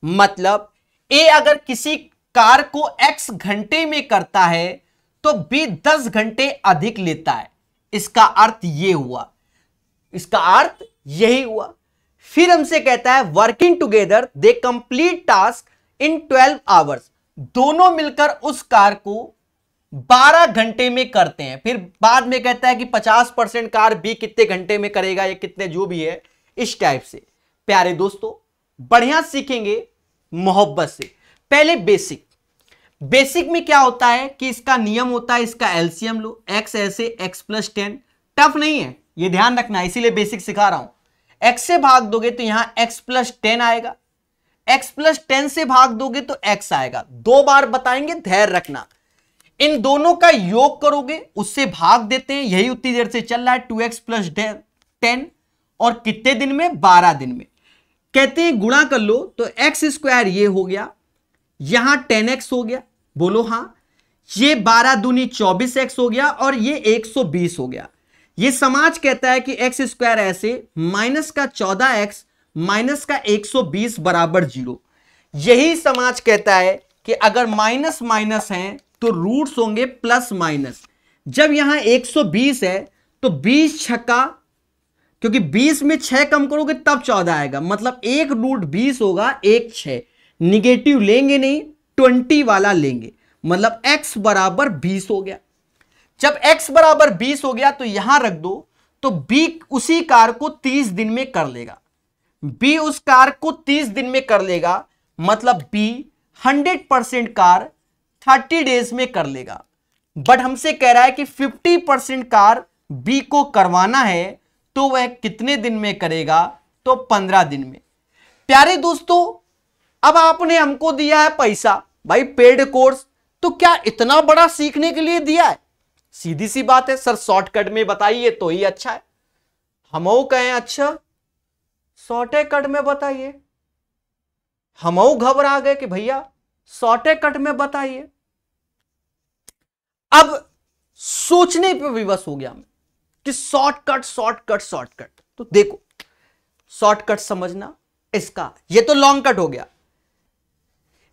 मतलब A अगर किसी कार को X घंटे में करता है तो B 10 घंटे अधिक लेता है। इसका अर्थ ये हुआ, इसका अर्थ यही हुआ। फिर हमसे कहता है working together they complete task in 12 hours. दोनों मिलकर उस कार को 12 घंटे में करते हैं। फिर बाद में कहता है कि 50% कार भी कितने घंटे में करेगा या कितने, जो भी है, इस टाइप से। प्यारे दोस्तों बढ़िया सीखेंगे मोहब्बत से। पहले बेसिक, बेसिक में क्या होता है कि इसका नियम होता है, इसका एलसीएम लो, x ऐसे x + 10। टफ नहीं है, ये ध्यान रखना, इसीलिए बेसिक सिखा रहा हूं। x से भाग दोगे तो यहां x + 10 आएगा, x + 10 से भाग दोगे तो x आएगा। 2 बार बताएंगे, धैर्य रखना। इन दोनों का योग करोगे, उससे भाग देते हैं, यही उतनी देर से चल रहा है, 2x + 10, और कितने दिन में? 12 दिन में। कहते हैं गुणा कर लो तो x² ये हो गया, यहां 10x हो गया, बोलो हां। ये 12 दूनी 24x हो गया, और ये 120 हो गया। ये समाज कहता है कि x² ऐसे -14x -120 = 0। यही समाज कहता है कि अगर माइनस माइनस है तो रूट्स होंगे प्लस-माइनस। जब यहां 120 है तो 20 छक्का, क्योंकि 20 में 6 कम करोगे तब 14 आएगा, मतलब 1 रूट 20 होगा, 1 6। निगेटिव लेंगे नहीं, 20 वाला लेंगे, मतलब x = 20 हो गया। जब x = 20 हो गया तो यहां रख दो, तो B उसी कार को 30 दिन में कर लेगा। बी उस कार को 30 दिन में कर लेगा, मतलब बी 100% कार 30 डेज में कर लेगा। बट हमसे कह रहा है कि 50% कार बी को करवाना है, तो वह कितने दिन में करेगा? तो 15 दिन में। प्यारे दोस्तों, अब आपने हमको दिया है पैसा, भाई पेड कोर्स, तो क्या इतना बड़ा सीखने के लिए दिया है? सीधी सी बात है सर, शॉर्टकट में बताइए तो ही अच्छा है। हम कहें अच्छा शॉर्टकट में बताइए, हम घबरा गए कि भैया शॉर्टकट में बताइए। अब सोचने पे विवश हो गया मैं कि शॉर्टकट शॉर्टकट शॉर्टकट। तो देखो, शॉर्टकट समझना इसका, ये तो लॉन्ग कट हो गया।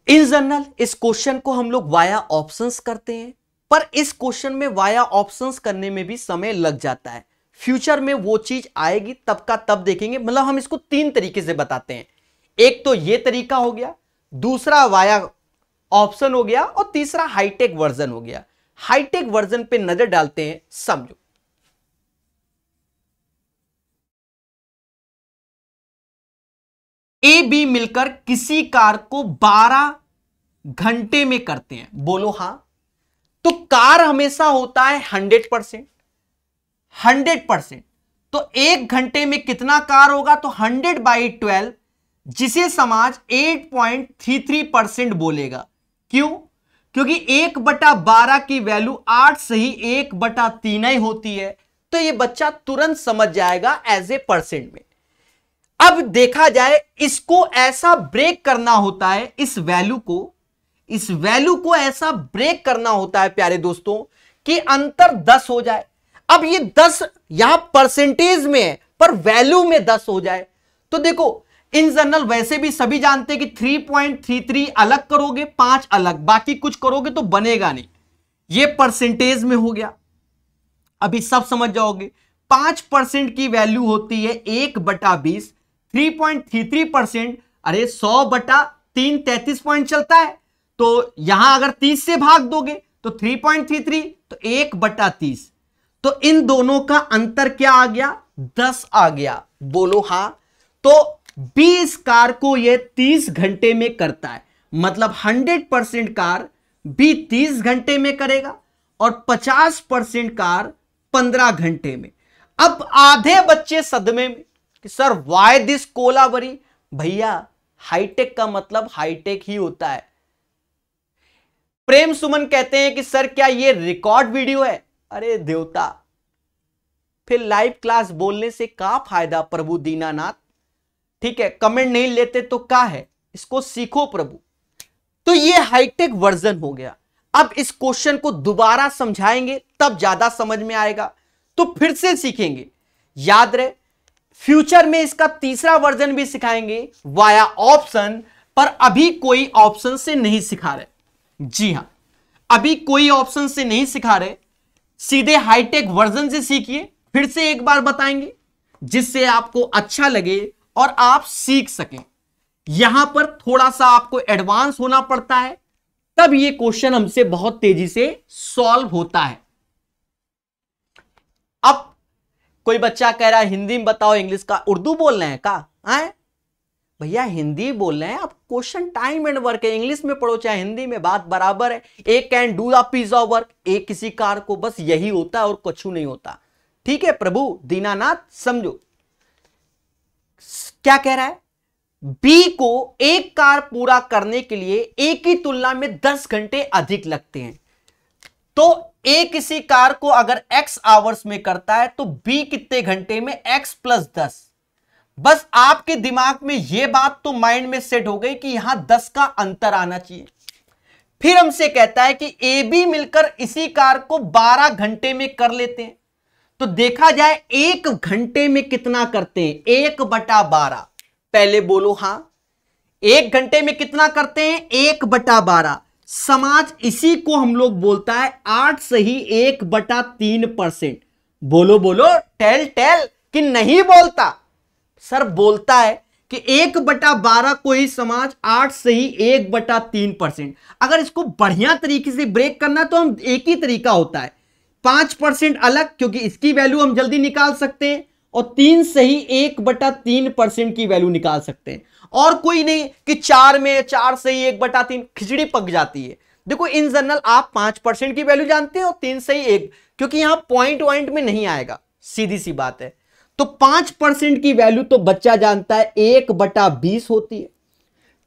इन जनरल इस क्वेश्चन को हम लोग वाया ऑप्शंस करते हैं, पर इस क्वेश्चन में वाया ऑप्शंस करने में भी समय लग जाता है। फ्यूचर में वो चीज आएगी, तब का तब देखेंगे। मतलब हम इसको 3 तरीके से बताते हैं। एक तो ये तरीका हो गया, दूसरा वाया ऑप्शन हो गया, और तीसरा हाईटेक वर्जन हो गया। हाईटेक वर्जन पे नजर डालते हैं, समझो। ए बी मिलकर किसी कार को 12 घंटे में करते हैं, बोलो हां। तो कार हमेशा होता है 100%, 100%। तो 1 घंटे में कितना कार होगा? तो 100/12, जिसे समाज 8.33% बोलेगा। क्यों? क्योंकि 1/12 की वैल्यू 8 से ही 1/3 ही होती है। तो ये बच्चा तुरंत समझ जाएगा एज ए परसेंट में। अब देखा जाए, इसको ऐसा ब्रेक करना होता है, इस वैल्यू को ऐसा ब्रेक करना होता है प्यारे दोस्तों, कि अंतर 10 हो जाए। अब ये 10 यहां परसेंटेज में है, पर वैल्यू में 10 हो जाए। तो देखो, इन जनरल वैसे भी सभी जानते हैं कि 3.33 अलग करोगे, 5 अलग, बाकी कुछ करोगे तो बनेगा नहीं। ये परसेंटेज में हो गया, अभी सब समझ जाओगे। 5% की वैल्यू होती है 1/20, 3.33%, अरे 100/3 33 पॉइंट चलता है। तो यहां अगर 30 से भाग दोगे तो 3.33, तो 1/30। तो इन दोनों का अंतर क्या आ गया? 10 आ गया, बोलो हां। तो 20 कार को यह 30 घंटे में करता है, मतलब 100% कार भी 30 घंटे में करेगा, और 50% कार 15 घंटे में। अब आधे बच्चे सदमे में कि सर वाई दिस कोलाबरी। भैया हाईटेक का मतलब हाईटेक ही होता है। प्रेम सुमन कहते हैं कि सर क्या ये रिकॉर्ड वीडियो है? अरे देवता, फिर लाइव क्लास बोलने से क्या फायदा प्रभु दीनानाथ। ठीक है, कमेंट नहीं लेते तो क्या है, इसको सीखो प्रभु। तो ये हाईटेक वर्जन हो गया। अब इस क्वेश्चन को दोबारा समझाएंगे तब ज्यादा समझ में आएगा, तो फिर से सीखेंगे। याद रहे, फ्यूचर में इसका तीसरा वर्जन भी सिखाएंगे वाया ऑप्शन, पर अभी कोई ऑप्शन से नहीं सिखा रहे। जी हां, अभी कोई ऑप्शन से नहीं सिखा रहे, सीधे हाईटेक वर्जन से सीखिए। फिर से एक बार बताएंगे जिससे आपको अच्छा लगे और आप सीख सकें। यहां पर थोड़ा सा आपको एडवांस होना पड़ता है, तब यह क्वेश्चन हमसे बहुत तेजी से सॉल्व होता है। अब कोई बच्चा कह रहा है हिंदी में बताओ, इंग्लिश का उर्दू बोल रहे हैं का? है भैया हिंदी बोल रहे हैं, अब क्वेश्चन टाइम एंड वर्क है, इंग्लिश में पढ़ो चाहे हिंदी में, बात बराबर है। एक can do the piece of work, एक किसी कार को बस यही होता है और कुछ नहीं होता। ठीक है प्रभु दीनानाथ, समझो क्या कह रहा है। बी को एक कार पूरा करने के लिए ए की तुलना में 10 घंटे अधिक लगते हैं। तो ए किसी कार को अगर x आवर्स में करता है तो बी कितने घंटे में? x + 10। बस आपके दिमाग में यह बात तो माइंड में सेट हो गई कि यहां 10 का अंतर आना चाहिए। फिर हमसे कहता है कि ए बी मिलकर इसी कार को 12 घंटे में कर लेते हैं। तो देखा जाए 1 घंटे में कितना करते हैं? 1/12। पहले बोलो हां, 1 घंटे में कितना करते हैं? 1/12। समाज इसी को हम लोग बोलता है 8 से ही 1/3%। बोलो बोलो, टेल कि नहीं बोलता? सर बोलता है कि 1/12 को ही समाज 8 से ही 1/3%। अगर इसको बढ़िया तरीके से ब्रेक करना तो हम एक ही तरीका होता है, 5% अलग, क्योंकि इसकी वैल्यू हम जल्दी निकाल सकते हैं, और 3 सही 1/3% की वैल्यू निकाल सकते हैं। और कोई नहीं कि 4 में 4 सही 1/3, खिचड़ी पक जाती है। देखो इन जनरल आप 5% की वैल्यू जानते हैं और 3 सही 1, क्योंकि यहां पॉइंट में नहीं आएगा, सीधी सी बात है। तो 5% की वैल्यू तो बच्चा जानता है 1/20 होती है।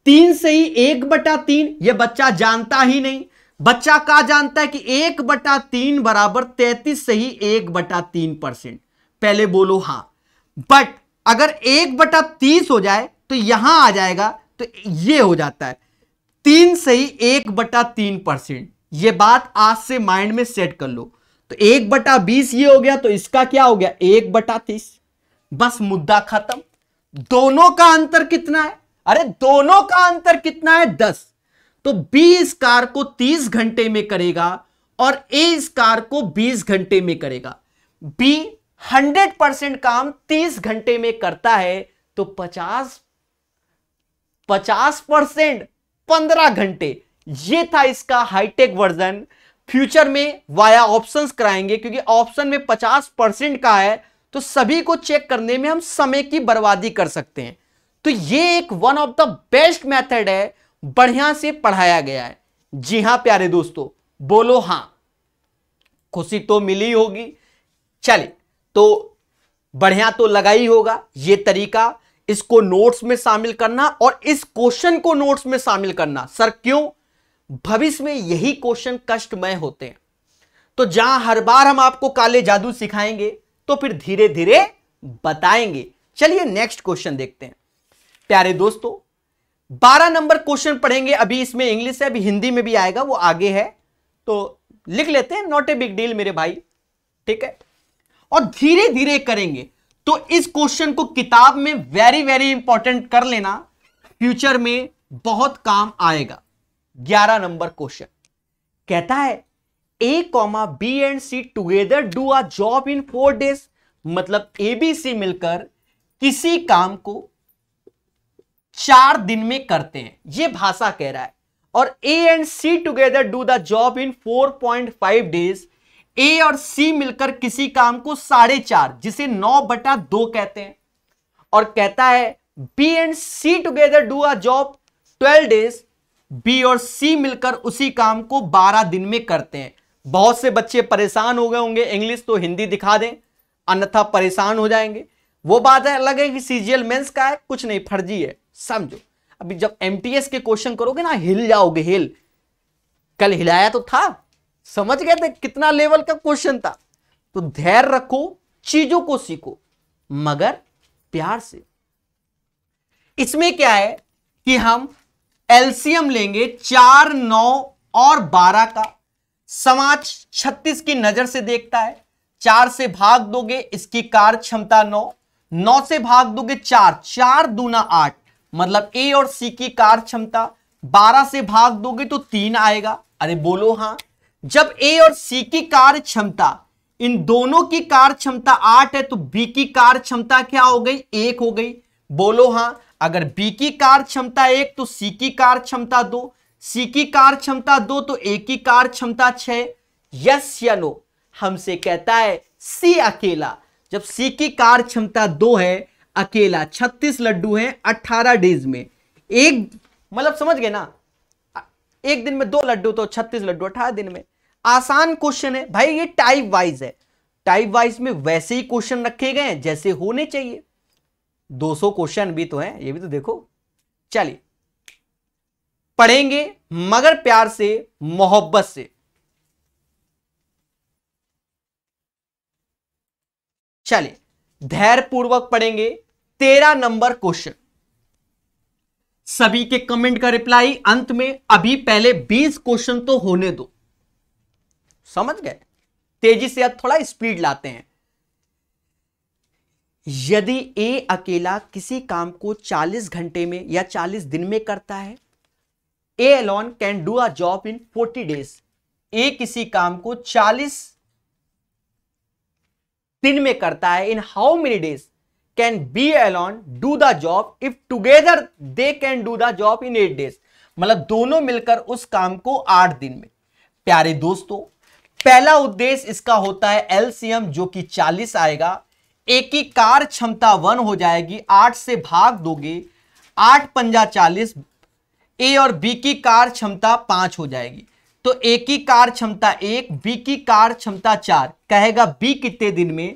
3 सही 1/3 यह बच्चा जानता ही नहीं। बच्चा क्या जानता है कि 1/3 बराबर 33 सही 1/3%। पहले बोलो हां। बट अगर 1/30 हो जाए तो यहां आ जाएगा, तो यह हो जाता है 3 सही 1/3%। यह बात आज से माइंड में सेट कर लो। तो 1/20 ये हो गया, तो इसका क्या हो गया 1/30। बस मुद्दा खत्म। दोनों का अंतर कितना है? अरे दोनों का अंतर कितना है 10। तो बी इस कार को 30 घंटे में करेगा और ए इस कार को 20 घंटे में करेगा। बी 100% काम 30 घंटे में करता है, तो 50% 15 घंटे। यह था इसका हाईटेक वर्जन। फ्यूचर में वाया ऑप्शंस कराएंगे, क्योंकि ऑप्शन में 50% का है, तो सभी को चेक करने में हम समय की बर्बादी कर सकते हैं। तो ये एक one of the best method है, बढ़िया से पढ़ाया गया है। जी हां प्यारे दोस्तों, बोलो हां। खुशी तो मिली होगी। चलिए, तो बढ़िया तो लगा ही होगा ये तरीका, इसको नोट्स में शामिल करना और इस क्वेश्चन को नोट्स में शामिल करना। सर क्यों? भविष्य में यही क्वेश्चन कष्टमय होते हैं। तो जहां हर बार हम आपको काले जादू सिखाएंगे, तो फिर धीरे धीरे बताएंगे। चलिए नेक्स्ट क्वेश्चन देखते हैं प्यारे दोस्तों। 12 नंबर क्वेश्चन पढ़ेंगे। अभी इसमें इंग्लिश है, अभी हिंदी में भी आएगा, वो आगे है, तो लिख लेते हैं, नॉट ए बिग डील मेरे भाई, ठीक है। और धीरे धीरे करेंगे। तो इस क्वेश्चन को किताब में वेरी वेरी इंपॉर्टेंट कर लेना, फ्यूचर में बहुत काम आएगा। 11 नंबर क्वेश्चन कहता है A, B and C together do a job in 4 days। मतलब A, B, C मिलकर किसी काम को 4 दिन में करते हैं, यह भाषा कह रहा है। और A and C together do the job in 4.5 days। A और C मिलकर किसी काम को 4.5, जिसे 9/2 कहते हैं। और कहता है B and C together do a job 12 days। B और C मिलकर उसी काम को 12 दिन में करते हैं। बहुत से बच्चे परेशान हो गए होंगे, इंग्लिश तो हिंदी दिखा दें, अन्यथा परेशान हो जाएंगे। वो बात है अलग है कि सीजीएल मेंस का है, कुछ नहीं, फर्जी है, समझो। अभी जब एमटीएस के क्वेश्चन करोगे ना, हिल जाओगे, हिल। कल हिलाया तो था, समझ गए थे कितना लेवल का क्वेश्चन था। तो धैर्य रखो, चीजों को सीखो, मगर प्यार से। इसमें क्या है कि हम एलसीएम लेंगे 4, 9 और 12 का। समाज 36 की नजर से देखता है। 4 से भाग दोगे, इसकी कार्य क्षमता 9, 9 से भाग दोगे 4, 4 दूना 8, मतलब ए और सी की कार्य क्षमता। 12 से भाग दोगे तो 3 आएगा। अरे बोलो हां। जब ए और सी की कार्य क्षमता, इन दोनों की कार्य क्षमता 8 है, तो बी की कार्य क्षमता क्या हो गई? 1 हो गई। बोलो हां। अगर बी की कार्य क्षमता 1 तो सी की कार्य क्षमता 2, सी की कार्य क्षमता 2 तो ए की कार्य क्षमता 6। यस या नो? हमसे कहता है सी अकेला। जब सी की कार्य क्षमता 2 है, अकेला 36 लड्डू हैं 18 डेज में, एक मतलब समझ गए ना, एक दिन में 2 लड्डू तो 36 लड्डू 18 दिन में। आसान क्वेश्चन है भाई, ये टाइप वाइज है। टाइप वाइज में वैसे ही क्वेश्चन रखे गए हैं जैसे होने चाहिए। 200 क्वेश्चन भी तो हैं, ये भी तो देखो। चलिए पढ़ेंगे मगर प्यार से, मोहब्बत से। चलिए धैर्य पूर्वक पढ़ेंगे। 13 नंबर क्वेश्चन। सभी के कमेंट का रिप्लाई अंत में। अभी पहले 20 क्वेश्चन तो होने दो, समझ गए? तेजी से अब थोड़ा स्पीड लाते हैं। यदि ए अकेला किसी काम को 40 घंटे में या 40 दिन में करता है, A alone can do a job in 40 days। A किसी काम को 40 दिन में करता है, in how many days can be alone do the job if together they can do the job in 8 days। मतलब दोनों मिलकर उस काम को 8 दिन में। प्यारे दोस्तों, पहला उद्देश्य इसका होता है एलसीएम, जो कि 40 आएगा। ए की कार क्षमता 1 हो जाएगी, 8 से भाग दोगे 8 पंजा 40, ए और बी की कार क्षमता 5 हो जाएगी। तो ए की कार क्षमता 1, बी की कार क्षमता 4, कहेगा बी कितने दिन में,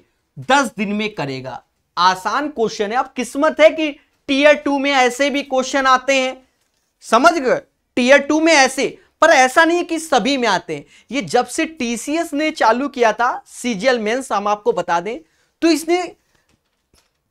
10 दिन में करेगा। आसान क्वेश्चन है। अब किस्मत है कि टीयर 2 में ऐसे भी क्वेश्चन आते हैं, समझ गए, टीयर 2 में ऐसे, पर ऐसा नहीं है कि सभी में आते हैं। ये जब से टीसीएस ने चालू किया था सीजीएल मेंस, हम आपको बता दें, तो इसने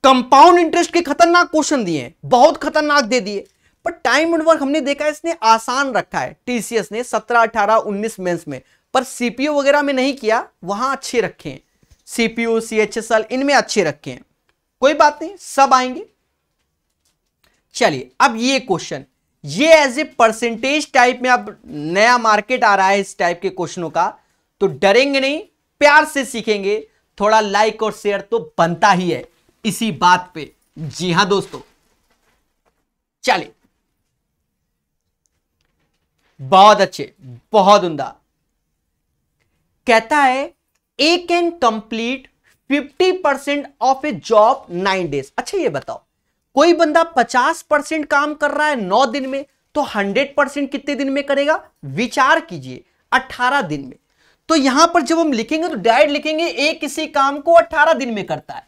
कंपाउंड इंटरेस्ट के खतरनाक क्वेश्चन दिए हैं, बहुत खतरनाक दे दिए, पर टाइम एंड वर्क हमने देखा है इसने आसान रखा है टीसीएस ने 17, 18, 19 मेंस में, पर सीपीयू वगैरह में नहीं किया, वहां अच्छे रखे हैं, सीपीयू, सीएचएसएल इनमें अच्छे रखे हैं। कोई बात नहीं, सब आएंगे। चलिए अब ये क्वेश्चन, ये एज ए परसेंटेज टाइप में अब नया मार्केट आ रहा है इस टाइप के क्वेश्चनों का, तो डरेंगे नहीं, प्यार से सीखेंगे। थोड़ा लाइक और शेयर तो बनता ही है इसी बात पे। जी हां दोस्तों, चलिए, बहुत अच्छे, बहुत उम्दा। कहता है A can complete 50% of a job 9 days. अच्छा ये बताओ, कोई बंदा 50% काम कर रहा है 9 दिन में, तो 100% कितने दिन में करेगा? विचार कीजिए, 18 दिन में। तो यहां पर जब हम लिखेंगे तो डायरेक्ट लिखेंगे ए किसी काम को 18 दिन में करता है।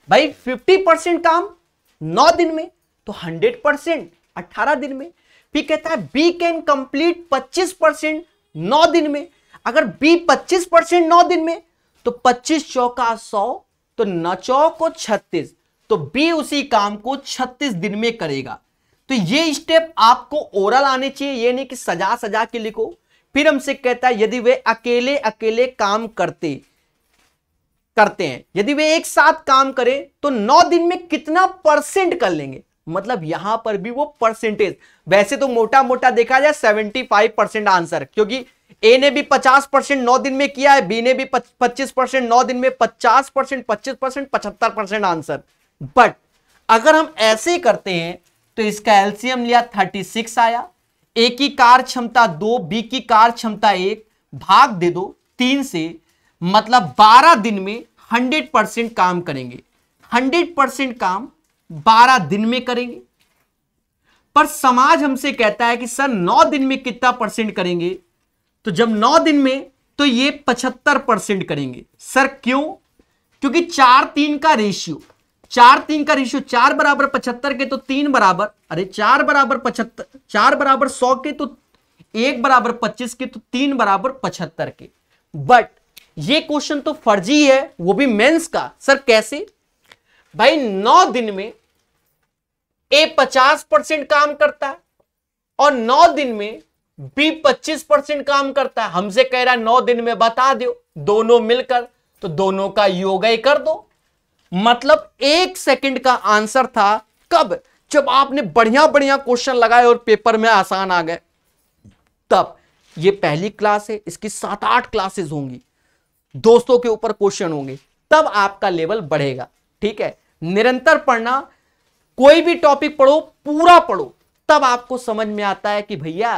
भाई 50% काम 9 दिन में, तो 100% 18 दिन में। फिर कहता है बी कैन कंप्लीट 25% 9 दिन में। अगर बी 25% 9 दिन में, तो 25 चौका 100, तो 9 चौको 36, तो बी उसी काम को 36 दिन में करेगा। तो ये स्टेप आपको ओरल आने चाहिए, ये नहीं कि सजा सजा के लिखो। फिर हमसे कहता है यदि वे अकेले अकेले काम करते हैं, यदि वे एक साथ काम करें तो 9 दिन में कितना परसेंट कर लेंगे। मतलब यहां पर भी वो परसेंटेज, वैसे तो मोटा मोटा देखा जाए 75% आंसर, क्योंकि ए ने भी 50% 9 दिन में किया है, बी ने भी 25% 9 दिन में, 50%, 25%, 75% आंसर। बट अगर हम ऐसे करते हैं तो इसका एलसीएम लिया 36 आया, ए की कार क्षमता 2, बी की कार क्षमता 1, भाग दे दो 3 से, मतलब 12 दिन में 100% काम करेंगे। 100% काम 12 दिन में करेंगे। पर समाज हमसे कहता है कि सर 9 दिन में कितना परसेंट करेंगे? तो जब 9 दिन में, तो ये 75% करेंगे। सर क्यों? क्योंकि 4-3 का रेशियो, 4-3 का रेशियो, 4 बराबर 75 के तो 3 बराबर, अरे 4 बराबर 75, 4 बराबर 100 के तो 1 बराबर 25 के तो 3 बराबर 75 के। बट ये क्वेश्चन तो फर्जी है, वो भी मेंस का। सर कैसे? भाई 9 दिन में ए 50% काम करता है और 9 दिन में बी 25% काम करता है। हमसे कह रहा है 9 दिन में बता दो, दोनों मिलकर, तो दोनों का योग ही कर दो। मतलब 1 सेकंड का आंसर था। कब? जब आपने बढ़िया बढ़िया क्वेश्चन लगाए और पेपर में आसान आ गए, तब। ये पहली क्लास है, इसकी 7-8 क्लासेस होंगी, दोस्तों के ऊपर क्वेश्चन होंगे, तब आपका लेवल बढ़ेगा। ठीक है, निरंतर पढ़ना, कोई भी टॉपिक पढ़ो, पूरा पढ़ो, तब आपको समझ में आता है कि भैया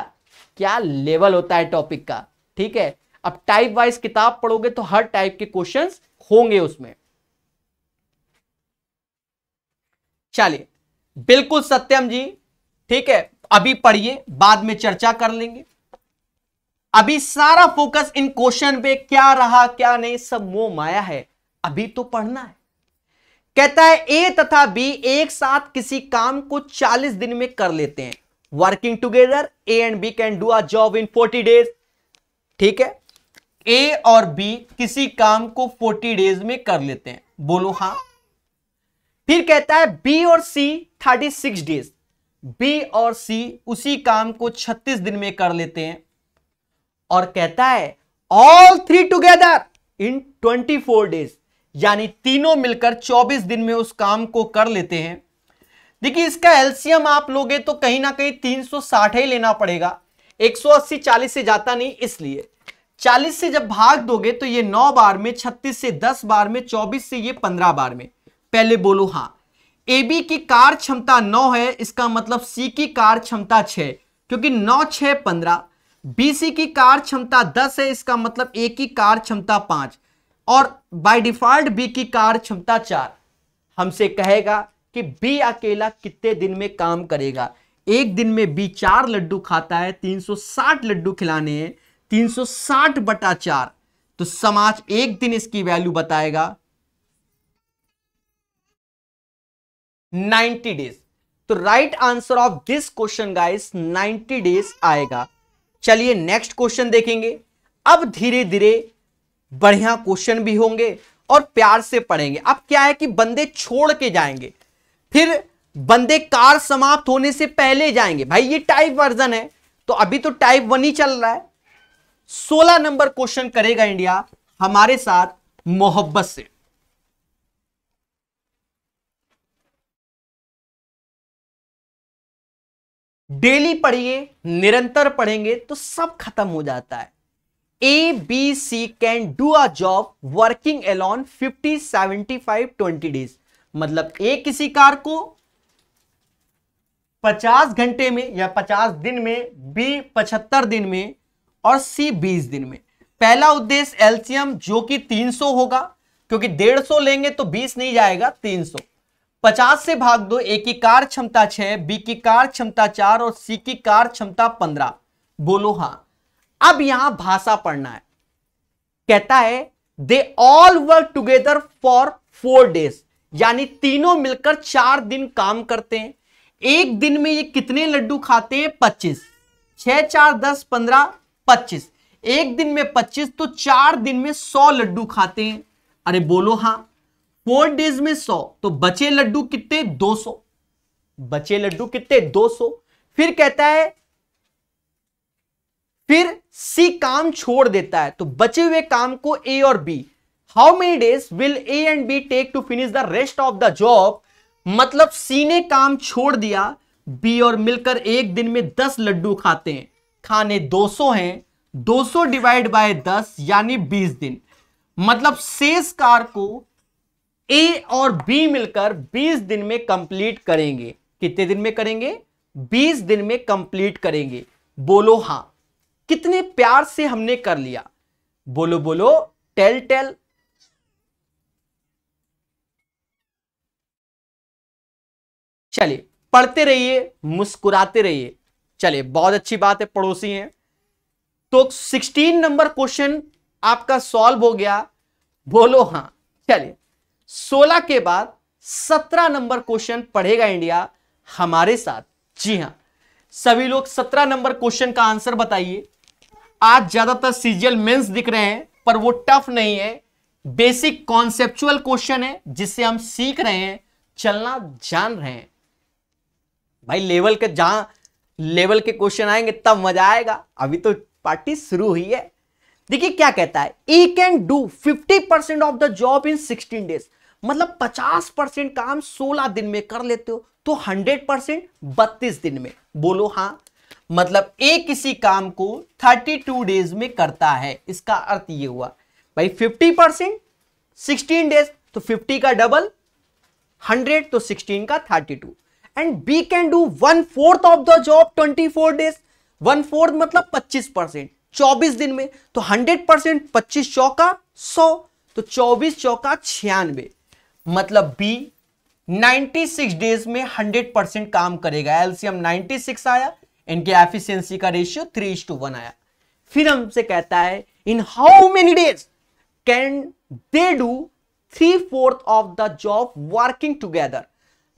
क्या लेवल होता है टॉपिक का। ठीक है, अब टाइप वाइज किताब पढ़ोगे तो हर टाइप के क्वेश्चंस होंगे उसमें। चलिए, बिल्कुल सत्यम जी, ठीक है, अभी पढ़िए, बाद में चर्चा कर लेंगे। अभी सारा फोकस इन क्वेश्चन पे, क्या रहा क्या नहीं सब मोह माया है, अभी तो पढ़ना है। कहता है ए तथा बी एक साथ किसी काम को 40 दिन में कर लेते हैं। Working together A and B can do a job in 40 days. ठीक है, ए और बी किसी काम को 40 डेज में कर लेते हैं, बोलो हां। फिर कहता है बी और सी 36 डेज, बी और सी उसी काम को 36 दिन में कर लेते हैं। और कहता है ऑल 3 टुगेदर इन 24 डेज, यानी तीनों मिलकर 24 दिन में उस काम को कर लेते हैं। देखिए इसका एलसीएम आप लोगे तो कहीं ना कहीं 360 ही लेना पड़ेगा, 180 40 से जाता नहीं, इसलिए 40 से जब भाग दोगे तो ये 9 बार में, 36 से 10 बार में, 24 से ये 15 बार में। पहले बोलो हां। ए बी की कार क्षमता 9 है, इसका मतलब सी की कार क्षमता 6, क्योंकि 9 6 15। बी सी की कार क्षमता 10 है, इसका मतलब ए की कार क्षमता 5। और बाय डिफॉल्ट बी की कार्य क्षमता 4, हमसे कहेगा कि बी अकेला कितने दिन में काम करेगा। एक दिन में बी 4 लड्डू खाता है, 360 लड्डू खिलाने हैं, 360/4, तो समाज एक दिन इसकी वैल्यू बताएगा 90 डेज। तो right answer of this question guys 90 days आएगा। चलिए नेक्स्ट क्वेश्चन देखेंगे। अब धीरे धीरे बढ़िया क्वेश्चन भी होंगे और प्यार से पढ़ेंगे। अब क्या है कि बंदे छोड़ के जाएंगे, फिर बंदे कार समाप्त होने से पहले जाएंगे। भाई ये टाइप वर्जन है, तो अभी तो टाइप 1 ही चल रहा है। 16 नंबर क्वेश्चन करेगा इंडिया हमारे साथ मोहब्बत से। डेली पढ़िए, निरंतर पढ़ेंगे तो सब खत्म हो जाता है। A, B, C can do a job working alone 50, 75, 20 days। मतलब A किसी कार को 50 घंटे में या 50 दिन में, B 75 दिन में और C 20 दिन में। पहला उद्देश्य एलसीएम जो कि 300 होगा, क्योंकि 150 लेंगे तो 20 नहीं जाएगा, 300। 50 से भाग दो, A की कार क्षमता 6, B की कार क्षमता 4 और C की कार क्षमता 15। बोलो हाँ। अब यहां भाषा पढ़ना है। कहता है they all work together for 4 days, यानी तीनों मिलकर 4 दिन काम करते हैं। एक दिन में ये कितने लड्डू खाते हैं? 25। 6 4 10 15 25। एक दिन में 25, तो 4 दिन में 100 लड्डू खाते हैं। अरे बोलो हाँ। 4 डेज में 100, तो बचे लड्डू कितने? 200। बचे लड्डू कितने? 200। फिर कहता है फिर सी काम छोड़ देता है, तो बचे हुए काम को ए और B, how many days will A and B take to finish the rest of the job. मतलब सी ने काम छोड़ दिया, बी और मिलकर एक दिन में 10 लड्डू खाते हैं। खाने 200 हैं, 200 डिवाइड बाय 10 यानी 20 दिन। मतलब शेष कार को ए और बी मिलकर 20 दिन में कंप्लीट करेंगे। कितने दिन में करेंगे? 20 दिन में कंप्लीट करेंगे। बोलो हाँ। कितने प्यार से हमने कर लिया। बोलो बोलो, टेल टेल। चलिए पढ़ते रहिए, मुस्कुराते रहिए। चलिए बहुत अच्छी बात है, पड़ोसी हैं। तो 16 नंबर क्वेश्चन आपका सॉल्व हो गया। बोलो हाँ। चलिए 16 के बाद 17 नंबर क्वेश्चन पढ़ेगा इंडिया हमारे साथ। जी हां, सभी लोग 17 नंबर क्वेश्चन का आंसर बताइए। आज ज्यादातर सीजीएल मेंस दिख रहे हैं, पर वो टफ नहीं है, बेसिक कॉन्सेप्चुअल क्वेश्चन है जिससे हम सीख रहे हैं, चलना जान रहे हैं। भाई लेवल के जहां लेवल के क्वेश्चन आएंगे तब मजा आएगा। अभी तो पार्टी शुरू हुई है। देखिए क्या कहता है, E can do 50% of the job in 16 days. मतलब 50% काम 16 दिन में कर लेते हो, तो 100% 32 दिन में। बोलो हाँ। मतलब ए किसी काम को 32 डेज में करता है। इसका अर्थ ये हुआ भाई 50% 16 डेज, तो 50 का डबल 100, तो 16 का 32। And B can do 1/4 of the job 24 days. 1/4 मतलब 25%, 24 दिन में। तो 100% 25 चौका 100, तो 24 चौका 96। मतलब बी 96 डेज में 100% काम करेगा। एलसीएम 96 आया, इनके एफिशिएंसी का रेशियो 3:1 आया। फिर हमसे कहता है in how many days can they do 3/4 of the job working together.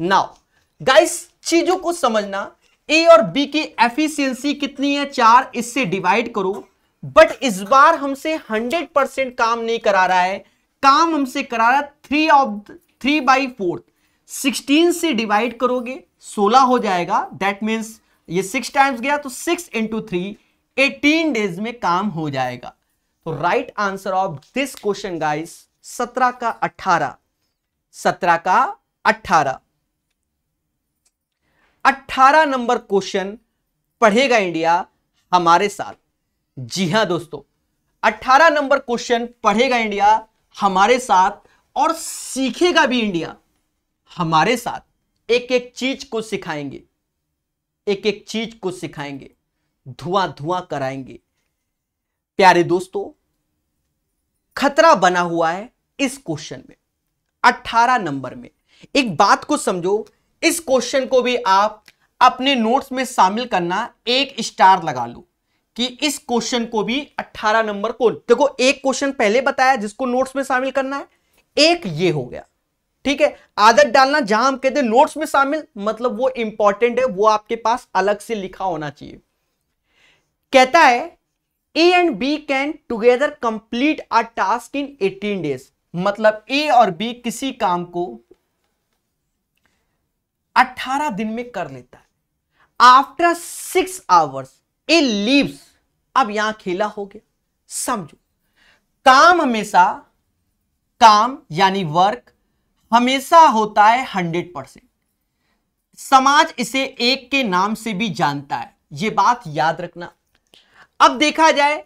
Now guys चीजों को समझना, ए और बी की एफिशिएंसी कितनी है? 4, इससे डिवाइड करो। बट इस बार हमसे 100% काम नहीं करा रहा है, काम हमसे करा रहा है 3/4। 16 से डिवाइड करोगे 16 हो जाएगा। दैट मीन्स ये 6 टाइम्स गया, तो 6 × 3 18 डेज में काम हो जाएगा। तो right answer of this question guys 17 का 18। 17 का 18। 18 नंबर क्वेश्चन पढ़ेगा इंडिया हमारे साथ। जी हां दोस्तों, 18 नंबर क्वेश्चन पढ़ेगा इंडिया हमारे साथ और सीखेगा भी इंडिया हमारे साथ। एक एक चीज को सिखाएंगे, एक एक चीज को सिखाएंगे, धुआं धुआं कराएंगे। प्यारे दोस्तों, खतरा बना हुआ है इस क्वेश्चन में 18 नंबर में। एक बात को समझो, इस क्वेश्चन को भी आप अपने नोट्स में शामिल करना, एक स्टार लगा लो कि इस क्वेश्चन को भी 18 नंबर को देखो। एक क्वेश्चन पहले बताया जिसको नोट्स में शामिल करना है, एक ये हो गया, ठीक है। आदत डालना, जहां हम कहते हैं नोट्स में शामिल, मतलब वो इंपॉर्टेंट है, वो आपके पास अलग से लिखा होना चाहिए। कहता है A and B can together complete a task in 18 days, मतलब ए और बी किसी काम को 18 दिन में कर लेता है। आफ्टर 6 आवर्स ए लीव्स, अब यहां खेला हो गया, समझो। काम हमेशा, काम यानी वर्क हमेशा होता है 100%। समाज इसे एक के नाम से भी जानता है, यह बात याद रखना। अब देखा जाए,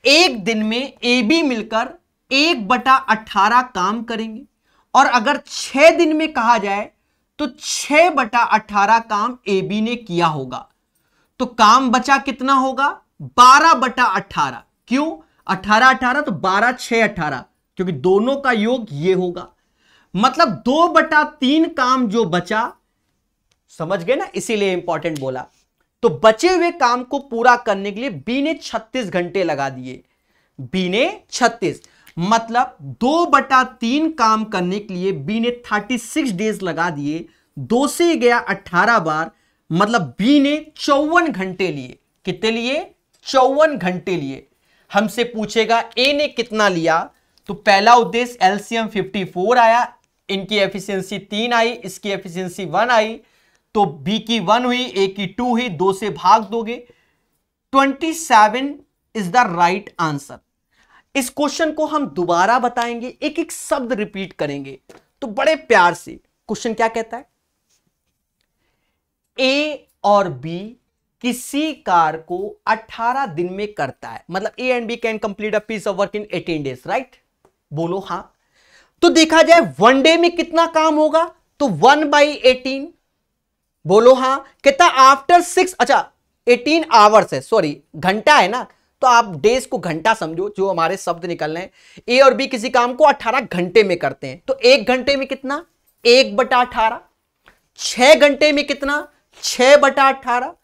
एक दिन में ए बी मिलकर 1/18 काम करेंगे, और अगर 6 दिन में कहा जाए तो 6/18 काम ए बी ने किया होगा, तो काम बचा कितना होगा? 12/18। क्यों 18/18? तो 12 6 18, क्योंकि दोनों का योग ये होगा, मतलब 2/3 काम जो बचा, समझ गए ना, इसीलिए इंपॉर्टेंट बोला। तो बचे हुए काम को पूरा करने के लिए बी ने 36 घंटे लगा दिए। बी ने 36, मतलब 2/3 काम करने के लिए बी ने 36 डेज लगा दिए। 2 से गया 18 बार, मतलब बी ने 54 घंटे लिए। कितने लिए? 54 घंटे लिए। हमसे पूछेगा ए ने कितना लिया, तो पहला उद्देश्य एलसीएम 54 आया, इनकी एफिशिएंसी 3 आई, इसकी एफिशिएंसी 1 आई, तो बी की 1 हुई, ए की 2 हुई, 2 से भाग दोगे, 27 इज द राइट आंसर। इस क्वेश्चन को हम दोबारा बताएंगे, एक एक शब्द रिपीट करेंगे, तो बड़े प्यार से। क्वेश्चन क्या कहता है? ए और बी किसी कार्य को 18 दिन में करता है, मतलब A and B can complete a piece of work in 18 days, right? बोलो हां। तो देखा जाए 1 डे में कितना काम होगा, तो 1/18। बोलो हां। कहता आफ्टर 6, अच्छा 18 आवर्स है, सॉरी घंटा है ना, तो आप डेज को घंटा समझो, जो हमारे शब्द निकलने हैं। ए और बी किसी काम को 18 घंटे में करते हैं, तो 1 घंटे में कितना? 1/18। 6 घंटे में कितना? 6/18।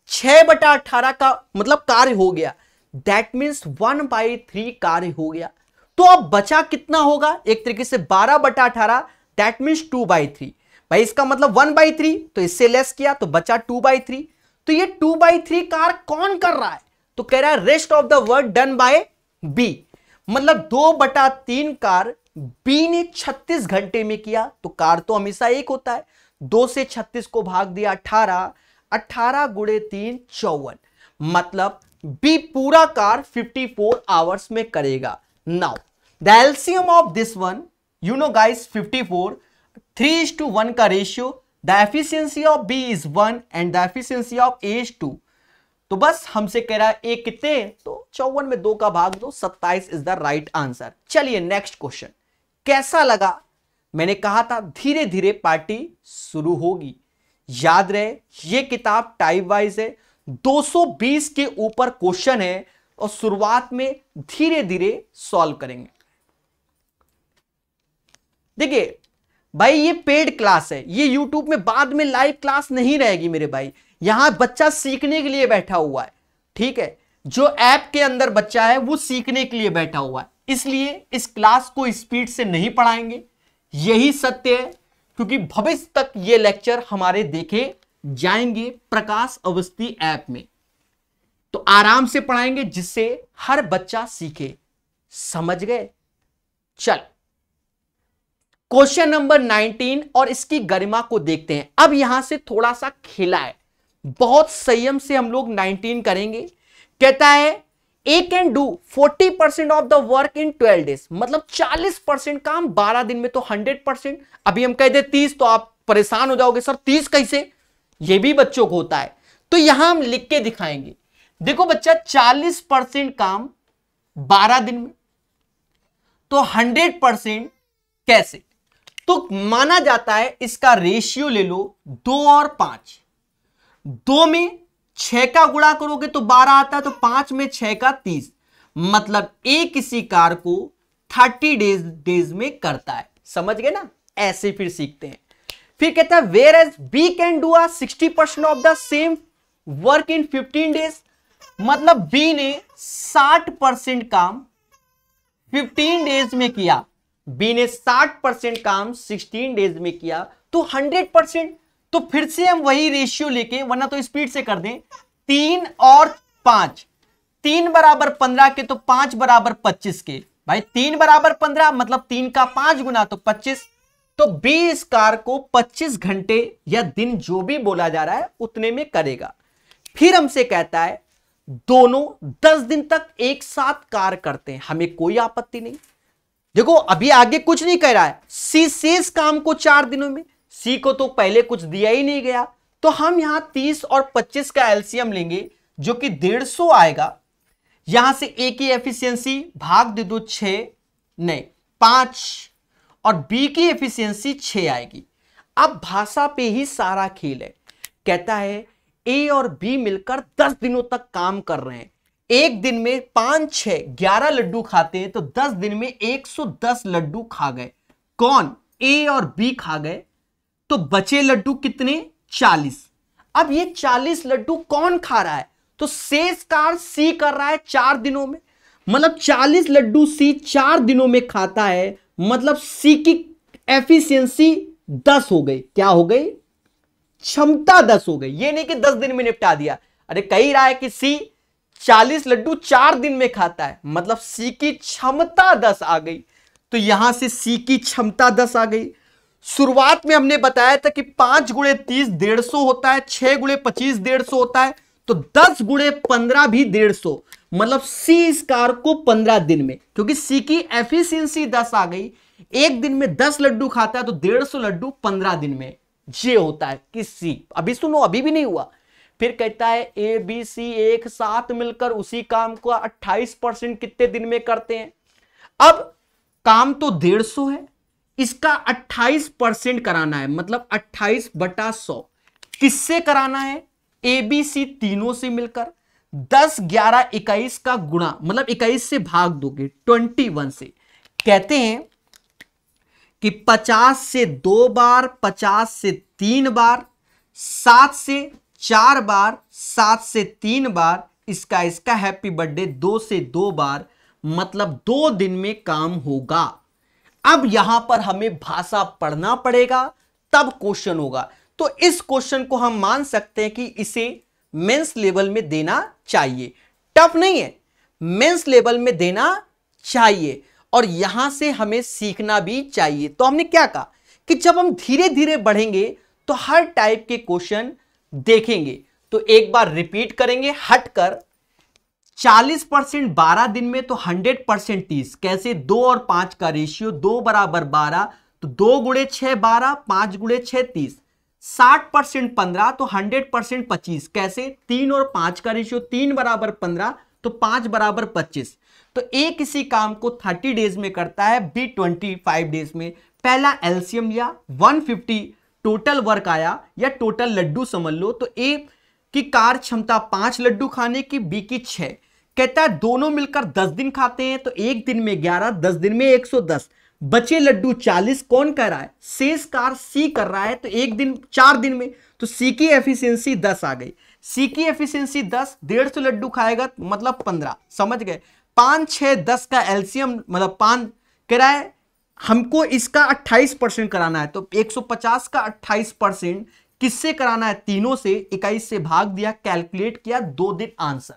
6/18 का मतलब कार्य हो गया, दैट मीन्स 1/3 कार्य हो गया। तो अब बचा कितना होगा? एक तरीके से 12/18, दैट मीन्स 2/3। भाई इसका मतलब 1/3, तो इससे लेस किया तो बचा 2/3। तो ये 2/3 कार्य कौन कर रहा है? तो कह रहा है rest of the work done by B, मतलब 2/3 कार्य बी ने 36 घंटे में किया। तो कार्य तो हमेशा एक होता है, 2 से 36 को भाग दिया 18, 18 गुणे 3 54, मतलब बी पूरा कार्य 54 आवर्स में करेगा। Now the LCM of this one, you know guys 54, 3:1 का ratio, the efficiency of B is 1 and the efficiency of A is 2। तो बस हमसे कह रहा है ए कितने, तो 54 में 2 का भाग दो, 27 इज द राइट आंसर। चलिए नेक्स्ट क्वेश्चन। कैसा लगा? मैंने कहा था धीरे धीरे पार्टी शुरू होगी। याद रहे ये किताब टाइप वाइज है, 220 के ऊपर क्वेश्चन है, और शुरुआत में धीरे धीरे सॉल्व करेंगे। देखिए भाई ये पेड क्लास है, ये यूट्यूब में बाद में लाइव क्लास नहीं रहेगी मेरे भाई। यहां बच्चा सीखने के लिए बैठा हुआ है, ठीक है? जो ऐप के अंदर बच्चा है वो सीखने के लिए बैठा हुआ है, इसलिए इस क्लास को स्पीड से नहीं पढ़ाएंगे, यही सत्य है। क्योंकि भविष्य तक ये लेक्चर हमारे देखे जाएंगे प्रकाश अवस्थी ऐप में, तो आराम से पढ़ाएंगे जिससे हर बच्चा सीखे। समझ गए? चल क्वेश्चन नंबर 19 और इसकी गरिमा को देखते हैं। अब यहां से थोड़ा सा खेला है, बहुत संयम से हम लोग 19 करेंगे। कहता है A can do 40% of the work in 12 days, मतलब 40% काम 12 दिन में, तो 100%। अभी हम कह दे 30 तो आप परेशान हो जाओगे, सर 30 कैसे? ये भी बच्चों को होता है, तो यहां हम लिख के दिखाएंगे। देखो बच्चा 40% काम 12 दिन में, तो 100% कैसे? तो माना जाता है इसका रेशियो ले लो 2 और 5। 2 में 6 का गुणा करोगे तो 12 आता है, तो 5 में 6 का 30, मतलब ए किसी कार्य को 30 डेज में करता है। समझ गए ना? ऐसे फिर सीखते हैं। फिर कहता है whereas B can do a 60% of the same work in 15 days. मतलब बी ने 60% काम 15 डेज में किया, बी ने 60% काम 16 डेज में किया, तो 100%। तो फिर से हम वही रेशियो लेके, वरना तो स्पीड से कर दें, 3 और 5, 3 बराबर 15 के तो 5 बराबर 25 के। भाई 3 बराबर 15 मतलब 3 का 5 गुना तो 25। तो बी इस कार को 25 घंटे या दिन जो भी बोला जा रहा है उतने में करेगा। फिर हमसे कहता है दोनों 10 दिन तक एक साथ कार करते हैं, हमें कोई आपत्ति नहीं। देखो अभी आगे कुछ नहीं कह रहा है, सी शेष काम को 4 दिनों में, सी को तो पहले कुछ दिया ही नहीं गया, तो हम यहां 30 और 25 का एलसीएम लेंगे जो कि 150 आएगा। यहां से ए की एफिशिएंसी भाग दे दो 6 नहीं 5 और बी की एफिशिएंसी 6 आएगी। अब भाषा पे ही सारा खेल है। कहता है ए और बी मिलकर 10 दिनों तक काम कर रहे हैं, एक दिन में 5 6 11 लड्डू खाते हैं, तो 10 दिन में 110 लड्डू खा गए। कौन? ए और बी खा गए, तो बचे लड्डू कितने? 40। अब ये 40 लड्डू कौन खा रहा है? तो शेष कार सी कर रहा है 4 दिनों में, मतलब 40 लड्डू सी 4 दिनों में खाता है, मतलब सी की एफिशिएंसी 10 हो गई। क्या हो गई? क्षमता 10 हो गई। ये नहीं कि 10 दिन में निपटा दिया। अरे कही रहा है कि सी 40 लड्डू 4 दिन में खाता है, मतलब सी की क्षमता 10 आ गई। तो यहां से सी की क्षमता 10 आ गई। शुरुआत में हमने बताया था कि 5 गुणे 30 150 होता है, 6 गुणे 25 150 होता है, तो 10 गुणे 15 भी 150, मतलब सी इस कार को 15 दिन में, क्योंकि सी की एफिशिएंसी 10 आ गई, एक दिन में 10 लड्डू खाता है, तो 150 लड्डू 15 दिन में। ये होता है कि सी। अभी सुनो, अभी भी नहीं हुआ। फिर कहता है ए बी सी एक साथ मिलकर उसी काम को 28% कितने दिन में करते हैं। अब काम तो 150 है, इसका 28% कराना है, मतलब 28/100 किससे कराना है? ए बी सी तीनों से मिलकर 10 11 21 का गुणा, मतलब 21 से भाग दोगे 21 से। कहते हैं कि 50 से 2 बार, 50 से 3 बार, 7 से 4 बार, 7 से 3 बार, इसका हैप्पी बर्थडे 2 से 2 बार, मतलब 2 दिन में काम होगा। अब यहां पर हमें भाषा पढ़ना पड़ेगा, तब क्वेश्चन होगा। तो इस क्वेश्चन को हम मान सकते हैं कि इसे मेंस लेवल में देना चाहिए। टफ नहीं है, मेंस लेवल में देना चाहिए, और यहां से हमें सीखना भी चाहिए। तो हमने क्या कहा कि जब हम धीरे धीरे बढ़ेंगे तो हर टाइप के क्वेश्चन देखेंगे। तो एक बार रिपीट करेंगे हटकर, 40% 12 दिन में, तो 100% 30। कैसे? 2 और 5 का रेशियो, 2 बराबर 12, तो 2 गुणे 6 12, 5 गुणे 6 30। 60% 15, तो 100% 25। कैसे? 3 और 5 का रेशियो, 3 बराबर 15, तो 5 बराबर 25। तो ए किसी काम को 30 डेज में करता है, बी 25 डेज में। पहला एलसीएम लिया, 150 टोटल वर्क आया, या टोटल लड्डू समझ लो। तो ए की कार क्षमता 5 लड्डू खाने की, बी की 6। कहता है दोनों मिलकर 10 दिन खाते हैं, तो एक दिन में 11, 10 दिन में 110, बचे लड्डू 40। कौन कर रहा है? शेष कार सी कर रहा है, तो एक दिन 4 दिन में, तो सी की एफिशिएंसी 10 आ गई। सी की एफिशिएंसी 10, 150 लड्डू खाएगा, मतलब 15। समझ गए? 5 6 10 का एलसीएम, मतलब 5 कह रहा है हमको इसका 28% कराना है, तो 150 का 28% किससे कराना है? तीनों से। 21 से भाग दिया, कैलकुलेट किया, 2 दिन आंसर।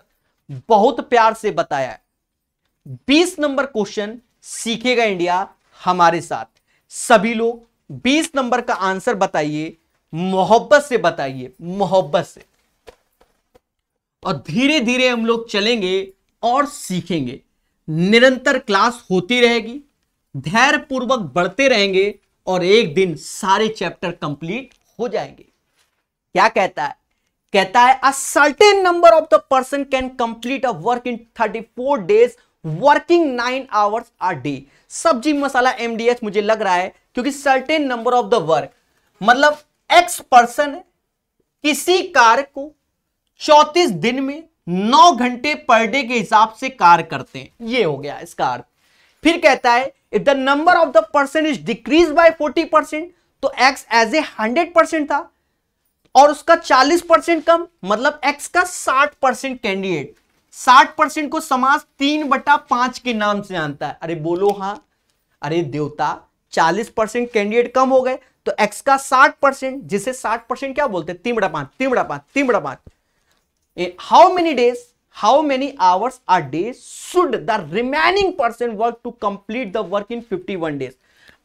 बहुत प्यार से बताया है। 20 नंबर क्वेश्चन सीखेगा इंडिया हमारे साथ। सभी लोग 20 नंबर का आंसर बताइए, मोहब्बत से बताइए, मोहब्बत से। और धीरे धीरे हम लोग चलेंगे और सीखेंगे। निरंतर क्लास होती रहेगी, धैर्य पूर्वक बढ़ते रहेंगे, और एक दिन सारे चैप्टर कंप्लीट हो जाएंगे। क्या कहता है? कहता है a certain number of the person can complete a work in 34 days working 9 hours a day. सब्जी मसाला MDH मुझे लग रहा है, क्योंकि certain number of the work मतलब एक्स पर्सन किसी कार्य को 34 दिन में 9 घंटे पर डे के हिसाब से कार्य करते हैं। ये हो गया इसका अर्थ। फिर कहता है if the number of the person is decrease by 40%, तो x एज ए 100% था और उसका 40% कम, मतलब x का 60% कैंडिडेट। 60% को समास 3/5 के नाम से जानता है। अरे बोलो हां, अरे देवता, 40% कैंडिडेट कम हो गए तो x का 60%, जिसे 60% क्या बोलते हैं, 3/5, 3/5, 3/5। How many days, how many hours a day should the remaining person work to complete the work in 51 days?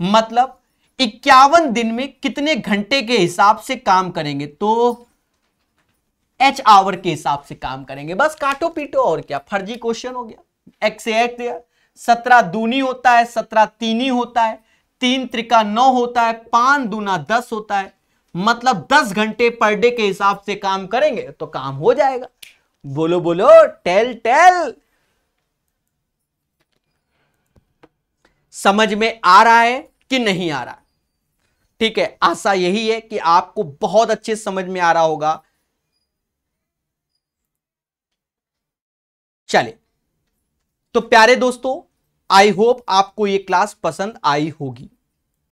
मतलब 51 दिन में कितने घंटे के हिसाब से काम करेंगे, तो एच आवर के हिसाब से काम करेंगे। बस काटो पीटो, और क्या, फर्जी क्वेश्चन हो गया। एक्स से एक्स दिया, 17 दूनी होता है, 17 तीनी होता है, 3 त्रिका 9 होता है, 5 दूना 10 होता है, मतलब 10 घंटे पर डे के हिसाब से काम करेंगे तो काम हो जाएगा। बोलो बोलो, टेल टेल। समझ में आ रहा है कि नहीं आ रहा? ठीक है, आशा यही है कि आपको बहुत अच्छे समझ में आ रहा होगा। चलिए, तो प्यारे दोस्तों, आई होप आपको ये क्लास पसंद आई होगी।